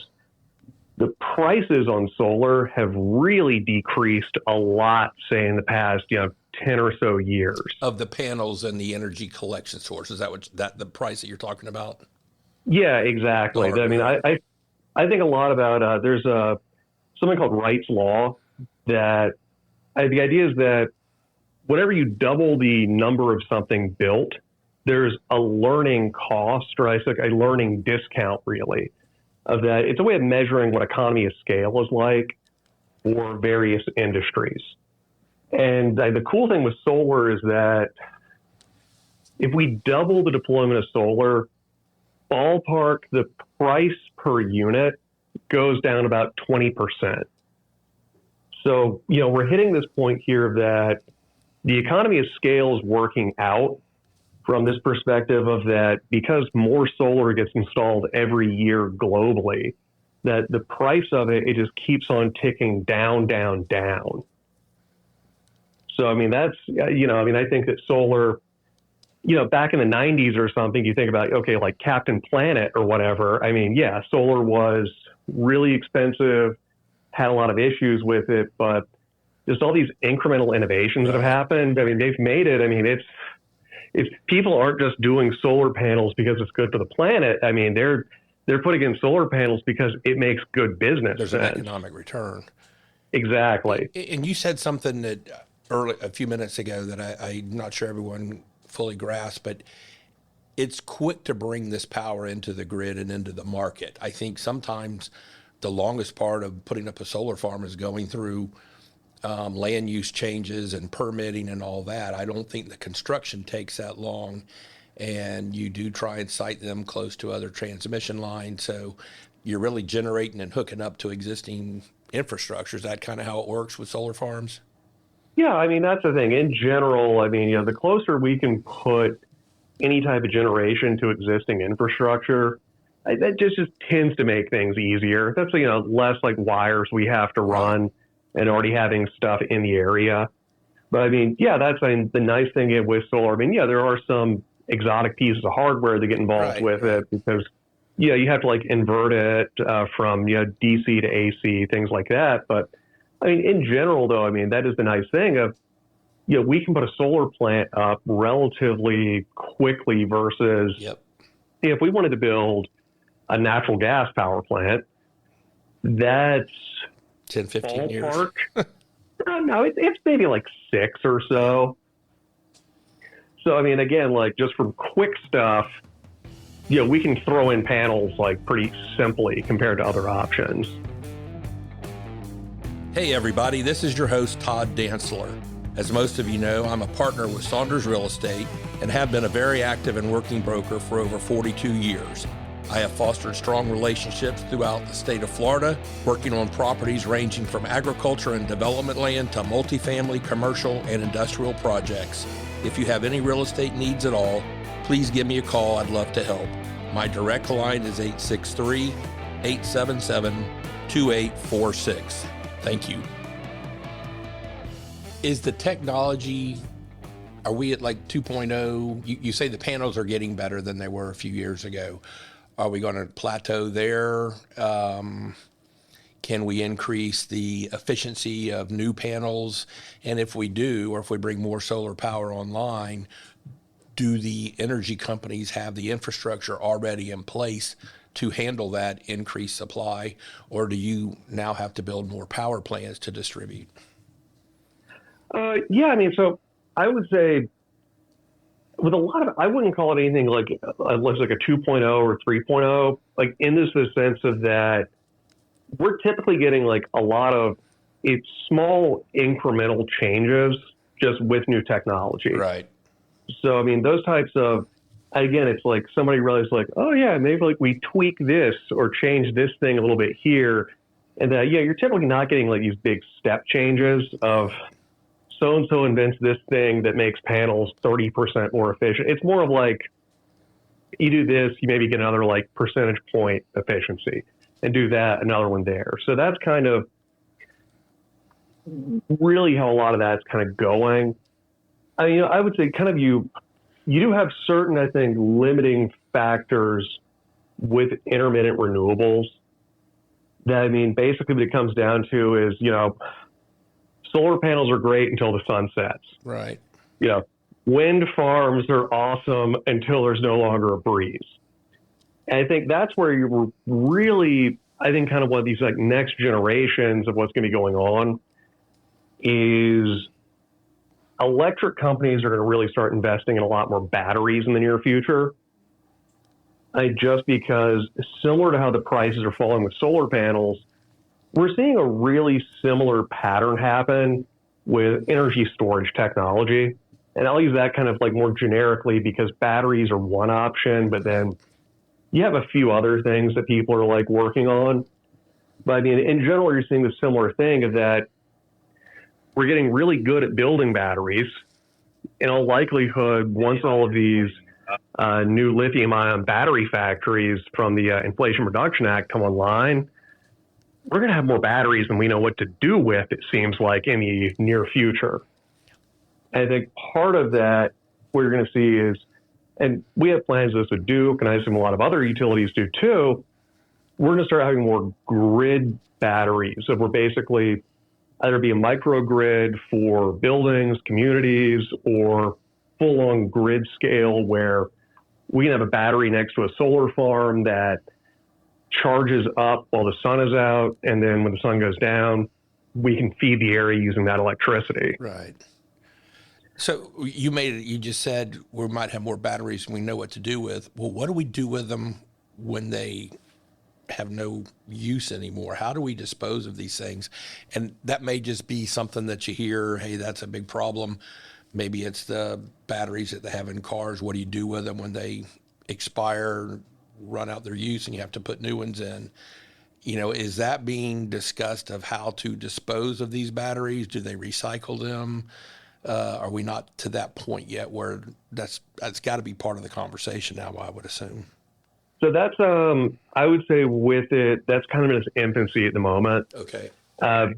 the prices on solar have really decreased a lot, say, in the past, 10 or so years. Of the panels and the energy collection source, is that the price that you're talking about? Yeah, exactly. I mean, I think a lot about, there's something called Wright's Law that the idea is that whenever you double the number of something built, there's a learning cost, or I think a learning discount, really, of that. It's a way of measuring what economy of scale is like for various industries. And the cool thing with solar is that if we double the deployment of solar, ballpark, the price per unit goes down about 20%. So, we're hitting this point here that the economy of scale is working out from this perspective of that because more solar gets installed every year globally, that the price of it just keeps on ticking down, down, down. So, I mean, that's, I think that solar, back in the 90s or something, you think about, okay, like Captain Planet or whatever. I mean, yeah, solar was really expensive, had a lot of issues with it, but just all these incremental innovations that have happened. I mean, they've made it. I mean, it's people aren't just doing solar panels because it's good for the planet. I mean, they're putting in solar panels because it makes good business There's sense. An economic return. Exactly. And you said something that a few minutes ago that I'm not sure everyone fully grasped, but it's quick to bring this power into the grid and into the market. I think sometimes the longest part of putting up a solar farm is going through land use changes and permitting and all that. I don't think the construction takes that long, and you do try and site them close to other transmission lines. So you're really generating and hooking up to existing infrastructure. Is that kind of how it works with solar farms? Yeah, I mean, that's the thing. In general, I mean, the closer we can put any type of generation to existing infrastructure, that just tends to make things easier. That's, less like wires we have to run and already having stuff in the area. But I mean, yeah, that's the nice thing with solar. I mean, yeah, there are some exotic pieces of hardware that get involved with it because, you have to like invert it from, DC to AC, things like that. But I mean, in general, though, I mean, that is the nice thing of, we can put a solar plant up relatively quickly versus if we wanted to build a natural gas power plant, that's 10, 15 years. No, it's maybe like 6 or so. So, I mean, again, like just from quick stuff, we can throw in panels like pretty simply compared to other options. Hey, everybody, this is your host, Todd Dantzler. As most of you know, I'm a partner with Saunders Real Estate and have been a very active and working broker for over 42 years. I have fostered strong relationships throughout the state of Florida, working on properties ranging from agriculture and development land to multifamily, commercial, and industrial projects. If you have any real estate needs at all, please give me a call. I'd love to help. My direct line is 863-877-2846. Thank you. Is the technology, are we at like 2.0? You say the panels are getting better than they were a few years ago. Are we going to plateau there? Can we increase the efficiency of new panels? And if we do, or if we bring more solar power online, do the energy companies have the infrastructure already in place to handle that increased supply? Or do you now have to build more power plants to distribute? Yeah, I mean, so I would say with a lot of, I wouldn't call it anything like a 2.0 or 3.0, like in this the sense of that we're typically getting like a lot of it's small incremental changes just with new technology. Right. So, I mean, those types of, again, it's like somebody realized like, oh yeah, maybe like we tweak this or change this thing a little bit here. And yeah, you're typically not getting like these big step changes of so-and-so invents this thing that makes panels 30% more efficient. It's more of like, you do this, you maybe get another like percentage point efficiency and do that, another one there. So that's kind of really how a lot of that's kind of going. I mean, I would say kind of you do have certain, I think, limiting factors with intermittent renewables that, I mean, basically what it comes down to is, solar panels are great until the sun sets. Right. Wind farms are awesome until there's no longer a breeze. And I think that's where you're really, I think, kind of one of these like next generations of what's going to be going on is electric companies are going to really start investing in a lot more batteries in the near future. Just because similar to how the prices are falling with solar panels, we're seeing a really similar pattern happen with energy storage technology. And I'll use that kind of like more generically because batteries are one option, but then you have a few other things that people are like working on. But I mean, in general, you're seeing the similar thing of that we're getting really good at building batteries. In all likelihood, once all of these new lithium-ion battery factories from the Inflation Reduction Act come online, we're going to have more batteries than we know what to do with, it seems like, in the near future. And I think part of that, what you're going to see is, and we have plans as a Duke, and I assume a lot of other utilities do too, we're going to start having more grid batteries. So we're basically either be a microgrid for buildings, communities, or full-on grid scale where we can have a battery next to a solar farm that charges up while the sun is out, and then when the sun goes down, we can feed the area using that electricity. Right. So you just said we might have more batteries and we know what to do with. Well, what do we do with them when they have no use anymore? How do we dispose of these things? And that may just be something that you hear, hey, that's a big problem. Maybe it's the batteries that they have in cars. What do you do with them when they expire, run out their use, and you have to put new ones in? Is that being discussed of how to dispose of these batteries? Do they recycle them? Are we not to that point yet where that's got to be part of the conversation now, I would assume? So that's, I would say with it, that's kind of in its infancy at the moment. Okay.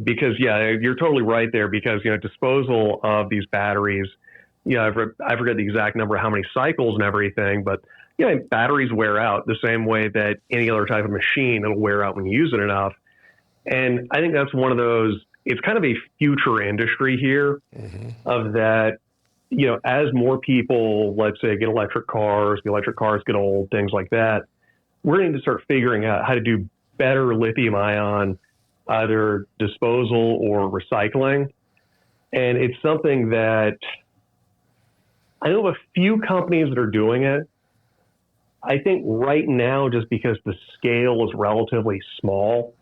Because, yeah, you're totally right there because, disposal of these batteries, I forget the exact number of how many cycles and everything, but, batteries wear out the same way that any other type of machine, it'll wear out when you use it enough. And I think that's one of those, it's kind of a future industry here of that, as more people, let's say, get electric cars, the electric cars get old, things like that, we're going to start figuring out how to do better lithium ion, either disposal or recycling. And it's something that I know of a few companies that are doing it. I think right now, just because the scale is relatively small,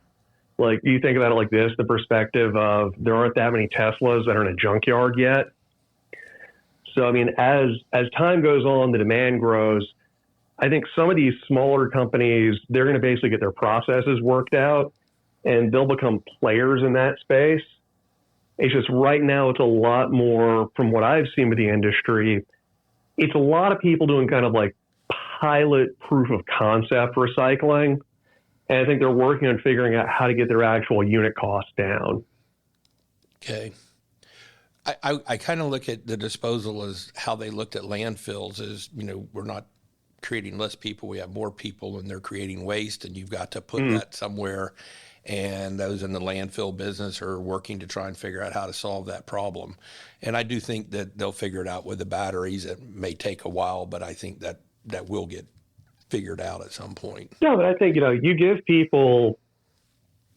like you think about it like this, the perspective of there aren't that many Teslas that are in a junkyard yet. So, I mean, as time goes on, the demand grows. I think some of these smaller companies, they're going to basically get their processes worked out and they'll become players in that space. It's just right now, it's a lot more, from what I've seen with the industry, it's a lot of people doing kind of like pilot proof of concept recycling. And I think they're working on figuring out how to get their actual unit costs down. Okay. I kind of look at the disposal as how they looked at landfills as, we're not creating less people, we have more people and they're creating waste and you've got to put that somewhere. And those in the landfill business are working to try and figure out how to solve that problem. And I do think that they'll figure it out with the batteries. It may take a while, but I think that will get figured out at some point. Yeah, but I think, you give people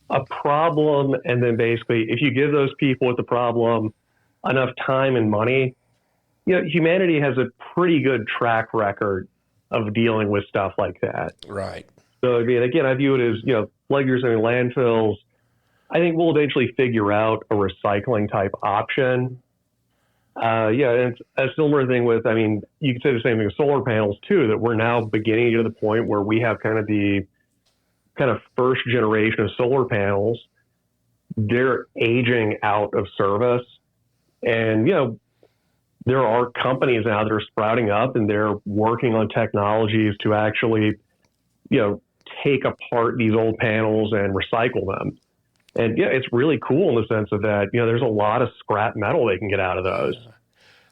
a problem and then basically if you give those people with the problem enough time and money, humanity has a pretty good track record of dealing with stuff like that. Right. So, I mean, again, I view it as, like you're saying, landfills. I think we'll eventually figure out a recycling type option. And it's a similar thing with, I mean, you could say the same thing with solar panels too, that we're now beginning to get to the point where we have kind of the first generation of solar panels. They're aging out of service. And, there are companies now that are sprouting up and they're working on technologies to actually, take apart these old panels and recycle them. And it's really cool in the sense of that, there's a lot of scrap metal they can get out of those.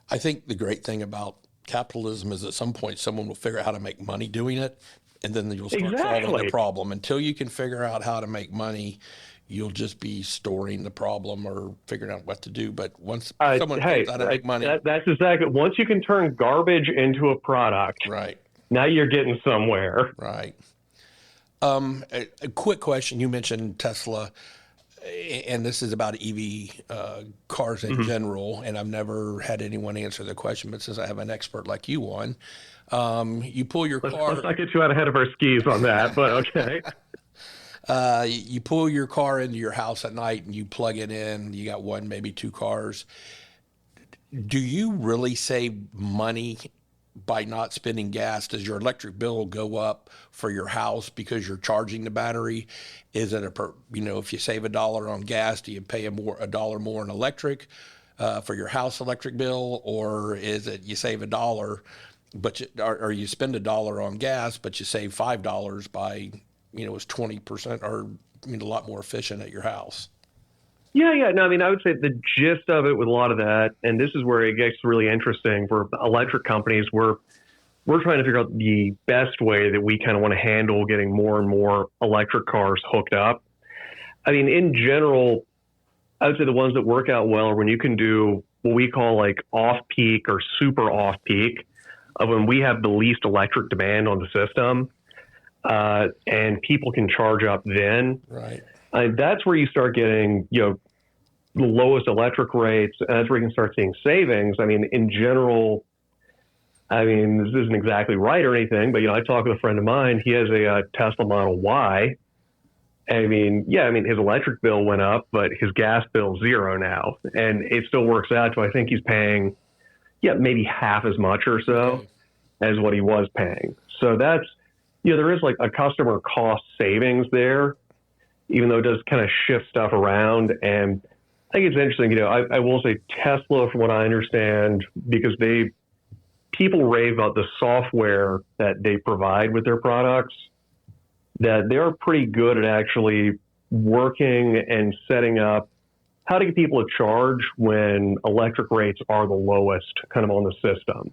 I think the great thing about capitalism is at some point someone will figure out how to make money doing it, and then you'll start solving the problem. Until you can figure out how to make money, you'll just be storing the problem or figuring out what to do. But once someone figures out how to make money. That's exactly, once you can turn garbage into a product, right? Now you're getting somewhere. Right. A quick question. You mentioned Tesla, and this is about EV cars in general, and I've never had anyone answer the question, but since I have an expert like you on, you pull your car. Let's not get too out ahead of our skis on that, but okay. You pull your car into your house at night and you plug it in. You got one, maybe two cars. Do you really save money by not spending gas? Does your electric bill go up for your house because you're charging the battery? Is it if you save $1 on gas, do you pay $1 more in electric for your house electric bill, or is it you save $1, but or you spend $1 on gas, but you save $5 by it's 20% or a lot more efficient at your house? Yeah. No, I mean, I would say the gist of it with a lot of that, and this is where it gets really interesting for electric companies, we're trying to figure out the best way that we kind of want to handle getting more and more electric cars hooked up. I mean, in general, I would say the ones that work out well are when you can do what we call like off-peak or super off-peak, when we have the least electric demand on the system, and people can charge up then. Right. That's where you start getting, the lowest electric rates, and that's where you can start seeing savings. I mean, in general, this isn't exactly right or anything, but, I talked with a friend of mine. He has a Tesla Model Y. His electric bill went up, but his gas bill's $0 now. And it still works out to, I think he's paying, maybe half as much or so as what he was paying. So that's, there is like a customer cost savings there, even though it does kind of shift stuff around. And I think it's interesting, I will say Tesla, from what I understand, because people rave about the software that they provide with their products, that they're pretty good at actually working and setting up how to get people to charge when electric rates are the lowest kind of on the system.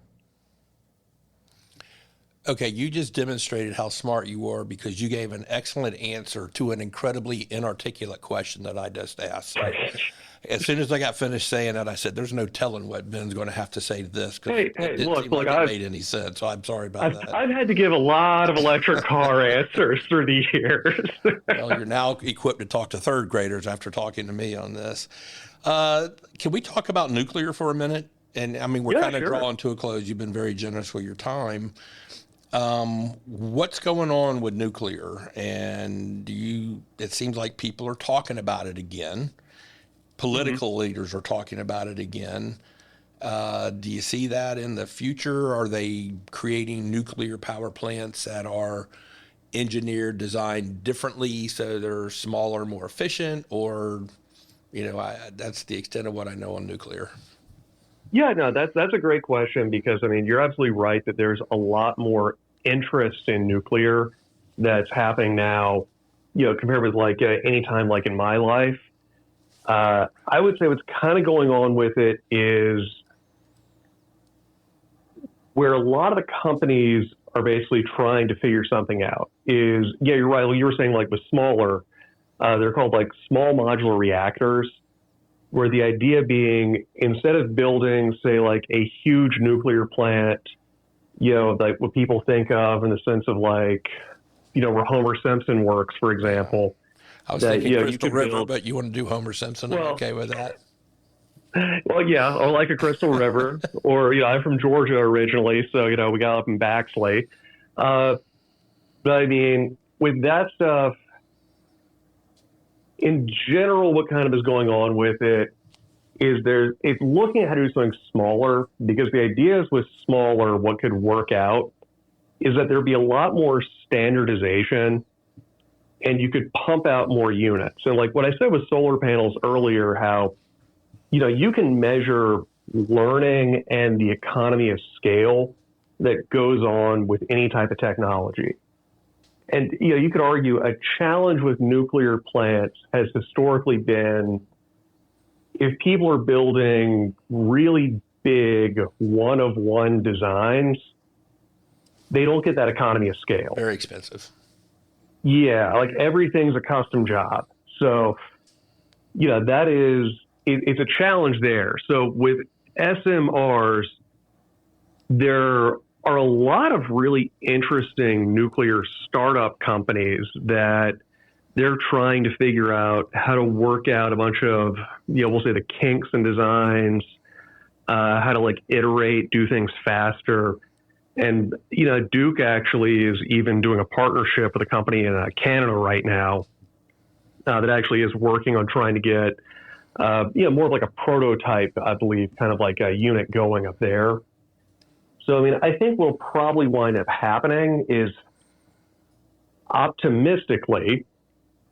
Okay, you just demonstrated how smart you were because you gave an excellent answer to an incredibly inarticulate question that I just asked. So, as soon as I got finished saying that, I said, "There's no telling what Ben's going to have to say to this." It made any sense. So I'm sorry about that. I've had to give a lot of electric car answers through the years. Well, you're now equipped to talk to third graders after talking to me on this. Can we talk about nuclear for a minute? And we're kind of drawing to a close. You've been very generous with your time. What's going on with nuclear? And it seems like people are talking about it again. Political leaders are talking about it again. Do you see that in the future? Are they creating nuclear power plants that are engineered, designed differently so they're smaller, more efficient? Or, that's the extent of what I know on nuclear. Yeah, no, that's a great question because, you're absolutely right that there's a lot more interest in nuclear that's happening now, compared with like any time like in my life. I would say what's kind of going on with it is where a lot of the companies are basically trying to figure something out is, you're right. You were saying like with smaller, they're called like small modular reactors, where the idea being instead of building, say, like a huge nuclear plant, like what people think of in the sense of like, where Homer Simpson works, for example. I was thinking Crystal River, but you want to do Homer Simpson. I'm okay with that. Well, yeah, or like a Crystal River, or I'm from Georgia originally, so we got up in Baxley. But I mean, with that stuff, in general, what kind of is going on with it is it's looking at how to do something smaller, because the idea is with smaller, what could work out is that there'd be a lot more standardization and you could pump out more units. And like what I said with solar panels earlier, how, you can measure learning and the economy of scale that goes on with any type of technology. And, you could argue a challenge with nuclear plants has historically been if people are building really big one-of-one designs, they don't get that economy of scale. Very expensive. Yeah, like everything's a custom job. So, it's a challenge there. So with SMRs, there are a lot of really interesting nuclear startup companies that they're trying to figure out how to work out a bunch of, we'll say the kinks and designs, how to iterate, do things faster. And, Duke actually is even doing a partnership with a company in Canada right now that actually is working on trying to get, more of like a prototype, I believe, kind of like a unit going up there. So, I mean, I think what'll probably wind up happening is optimistically,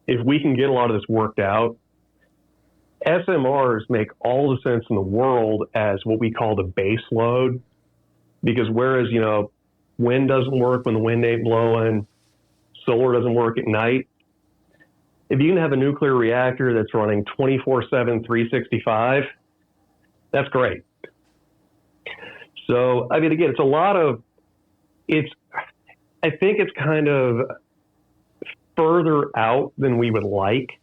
if we can get a lot of this worked out, SMRs make all the sense in the world as what we call the base load. Because whereas, wind doesn't work when the wind ain't blowing, solar doesn't work at night. If you can have a nuclear reactor that's running 24/7, 365, that's great. So, I mean, again, I think it's kind of further out than we would like,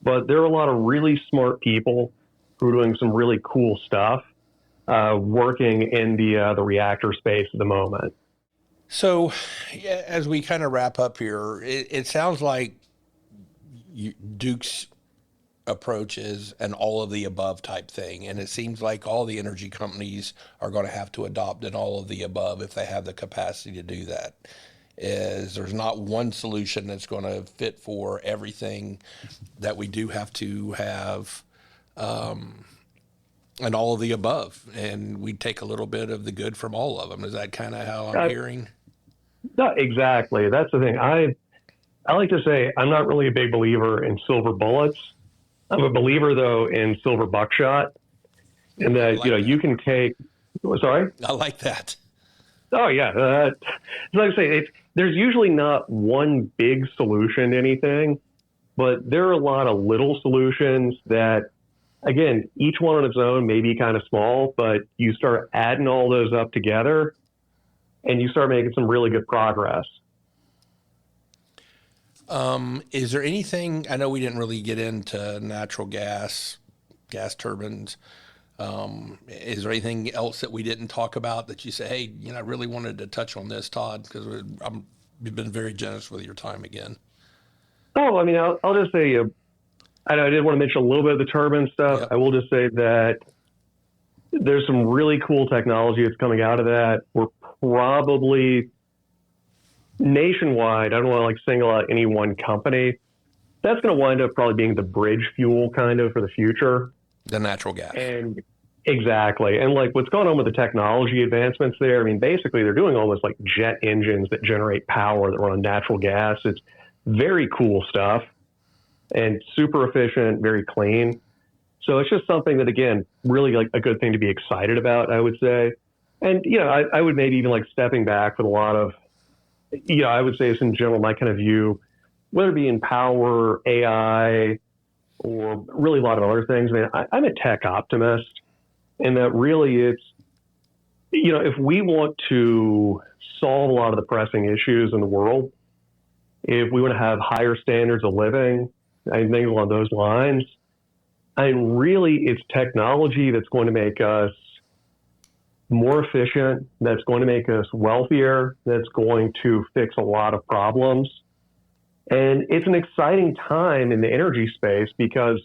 but there are a lot of really smart people who are doing some really cool stuff. Working in the reactor space at the moment. So, as we kind of wrap up here, it sounds like Duke's approach is an all of the above type thing, and it seems like all the energy companies are going to have to adopt an all of the above if they have the capacity to do that. There's not one solution that's going to fit for everything, that we do have to have and all of the above, and we take a little bit of the good from all of them. Is that kind of how I'm hearing? No, exactly. That's the thing. I like to say I'm not really a big believer in silver bullets. I'm a believer, though, in silver buckshot, and that you can take. Sorry, I like that. Oh yeah, like I say, there's usually not one big solution to anything, but there are a lot of little solutions that, again, each one on its own may be kind of small, but you start adding all those up together and you start making some really good progress. Is there anything, I know we didn't really get into natural gas turbines. Is there anything else that we didn't talk about that you say, hey, I really wanted to touch on this, Todd, because you've been very generous with your time again. Oh, I mean, I'll just say, I know I did want to mention a little bit of the turbine stuff. Yep. I will just say that there's some really cool technology that's coming out of that. We're probably nationwide, I don't want to single out any one company. That's going to wind up probably being the bridge fuel kind of for the future. The natural gas. And exactly. And what's going on with the technology advancements there, I mean, basically they're doing almost like jet engines that generate power that run on natural gas. It's very cool stuff. And super efficient, very clean. So it's just something that, again, really a good thing to be excited about, I would say. And, I would maybe even stepping back with a lot of, I would say it's in general my kind of view, whether it be in power, AI, or really a lot of other things. I mean, I'm a tech optimist, and that really it's, if we want to solve a lot of the pressing issues in the world, if we want to have higher standards of living, I think along those lines, and really it's technology that's going to make us more efficient, that's going to make us wealthier, that's going to fix a lot of problems. And it's an exciting time in the energy space because,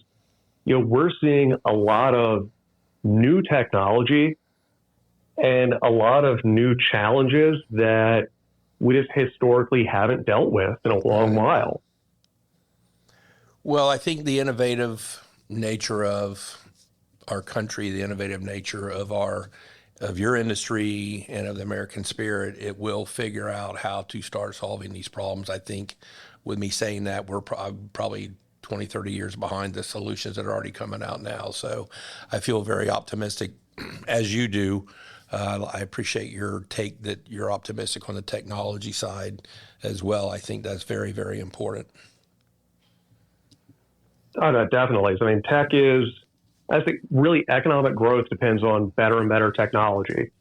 we're seeing a lot of new technology and a lot of new challenges that we just historically haven't dealt with in a long while. Well, I think the innovative nature of our country, the innovative nature of your industry and of the American spirit, it will figure out how to start solving these problems. I think with me saying that, we're probably 20, 30 years behind the solutions that are already coming out now. So I feel very optimistic, as you do. I appreciate your take that you're optimistic on the technology side as well. I think that's very, very important. Oh, no, definitely. I mean, tech is, I think, really economic growth depends on better and better technology.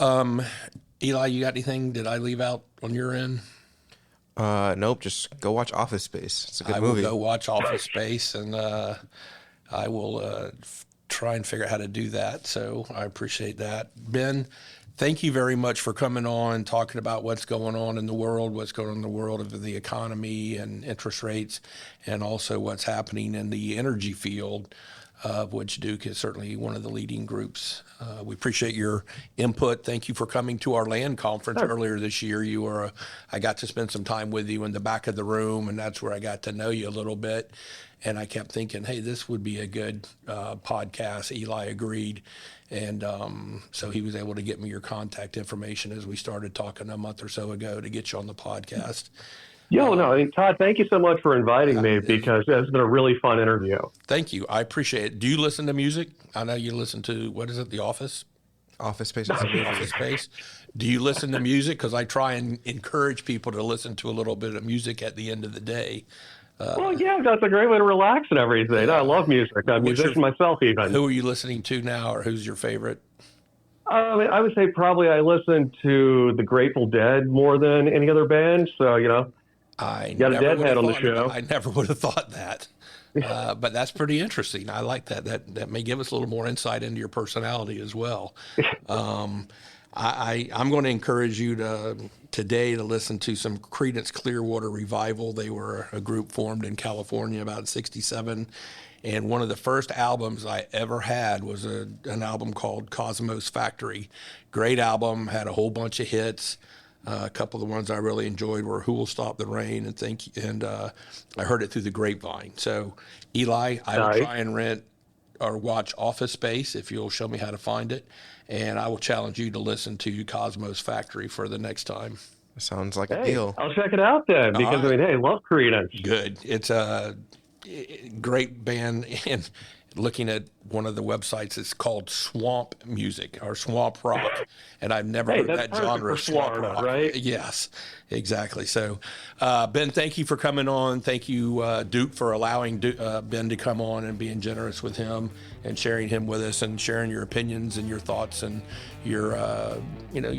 Eli, you got anything? Did I leave out on your end? Nope. Just go watch Office Space. It's a good movie. I will go watch Office Space, and I will try and figure out how to do that. So I appreciate that. Ben, thank you very much for coming on, talking about what's going on in the world, of the economy and interest rates, and also what's happening in the energy field, of which Duke is certainly one of the leading groups. We appreciate your input. Thank you for coming to our land conference earlier this year. I got to spend some time with you in the back of the room, and that's where I got to know you a little bit. And I kept thinking, hey, this would be a good podcast. Eli agreed. And so he was able to get me your contact information as we started talking a month or so ago to get you on the podcast. I mean, Todd, thank you so much for inviting me, because it's been a really fun interview. Thank you. I appreciate it. Do you listen to music? I know you listen to, what is it, The Office? Office Space. Office Space. Do you listen to music? Because I try and encourage people to listen to a little bit of music at the end of the day. Well, yeah, that's a great way to relax and everything. I love music. I'm a musician myself, even. Who are you listening to now, or who's your favorite? I would say probably I listen to the Grateful Dead more than any other band. So, I got a Deadhead on the show. I never would have thought that. But that's pretty interesting. I like that. That may give us a little more insight into your personality as well. I'm going to encourage you today to listen to some Creedence Clearwater Revival. They were a group formed in California about '67. And one of the first albums I ever had was an album called Cosmos Factory. Great album, had a whole bunch of hits. A couple of the ones I really enjoyed were Who Will Stop the Rain and I heard it through the grapevine. So, Eli, I will try and rent or watch Office Space if you'll show me how to find it. And I will challenge you to listen to Cosmos Factory for the next time. Sounds like a deal. I'll check it out then, because, I love Creedence. Good. It's a great band, and looking at one of the websites, it's called Swamp Music or Swamp Rock, and I've never heard that genre of swamp rock. Right? Yes, exactly. So, Ben, thank you for coming on. Thank you, Duke, for allowing Ben to come on and being generous with him and sharing him with us and sharing your opinions and your thoughts and your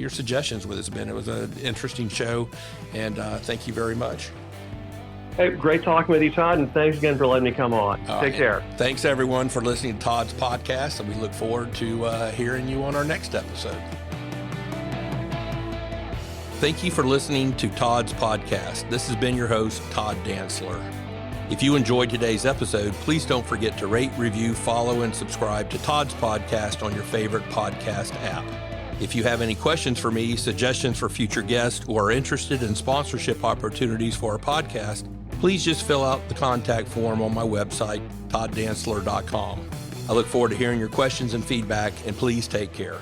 suggestions with us, Ben. It was an interesting show, and thank you very much. Hey, great talking with you, Todd, and thanks again for letting me come on. Take care. Thanks, everyone, for listening to Todd's podcast, and we look forward to hearing you on our next episode. Thank you for listening to Todd's podcast. This has been your host, Todd Dantzler. If you enjoyed today's episode, please don't forget to rate, review, follow, and subscribe to Todd's podcast on your favorite podcast app. If you have any questions for me, suggestions for future guests, or are interested in sponsorship opportunities for our podcast, please just fill out the contact form on my website, todddantzler.com. I look forward to hearing your questions and feedback, and please take care.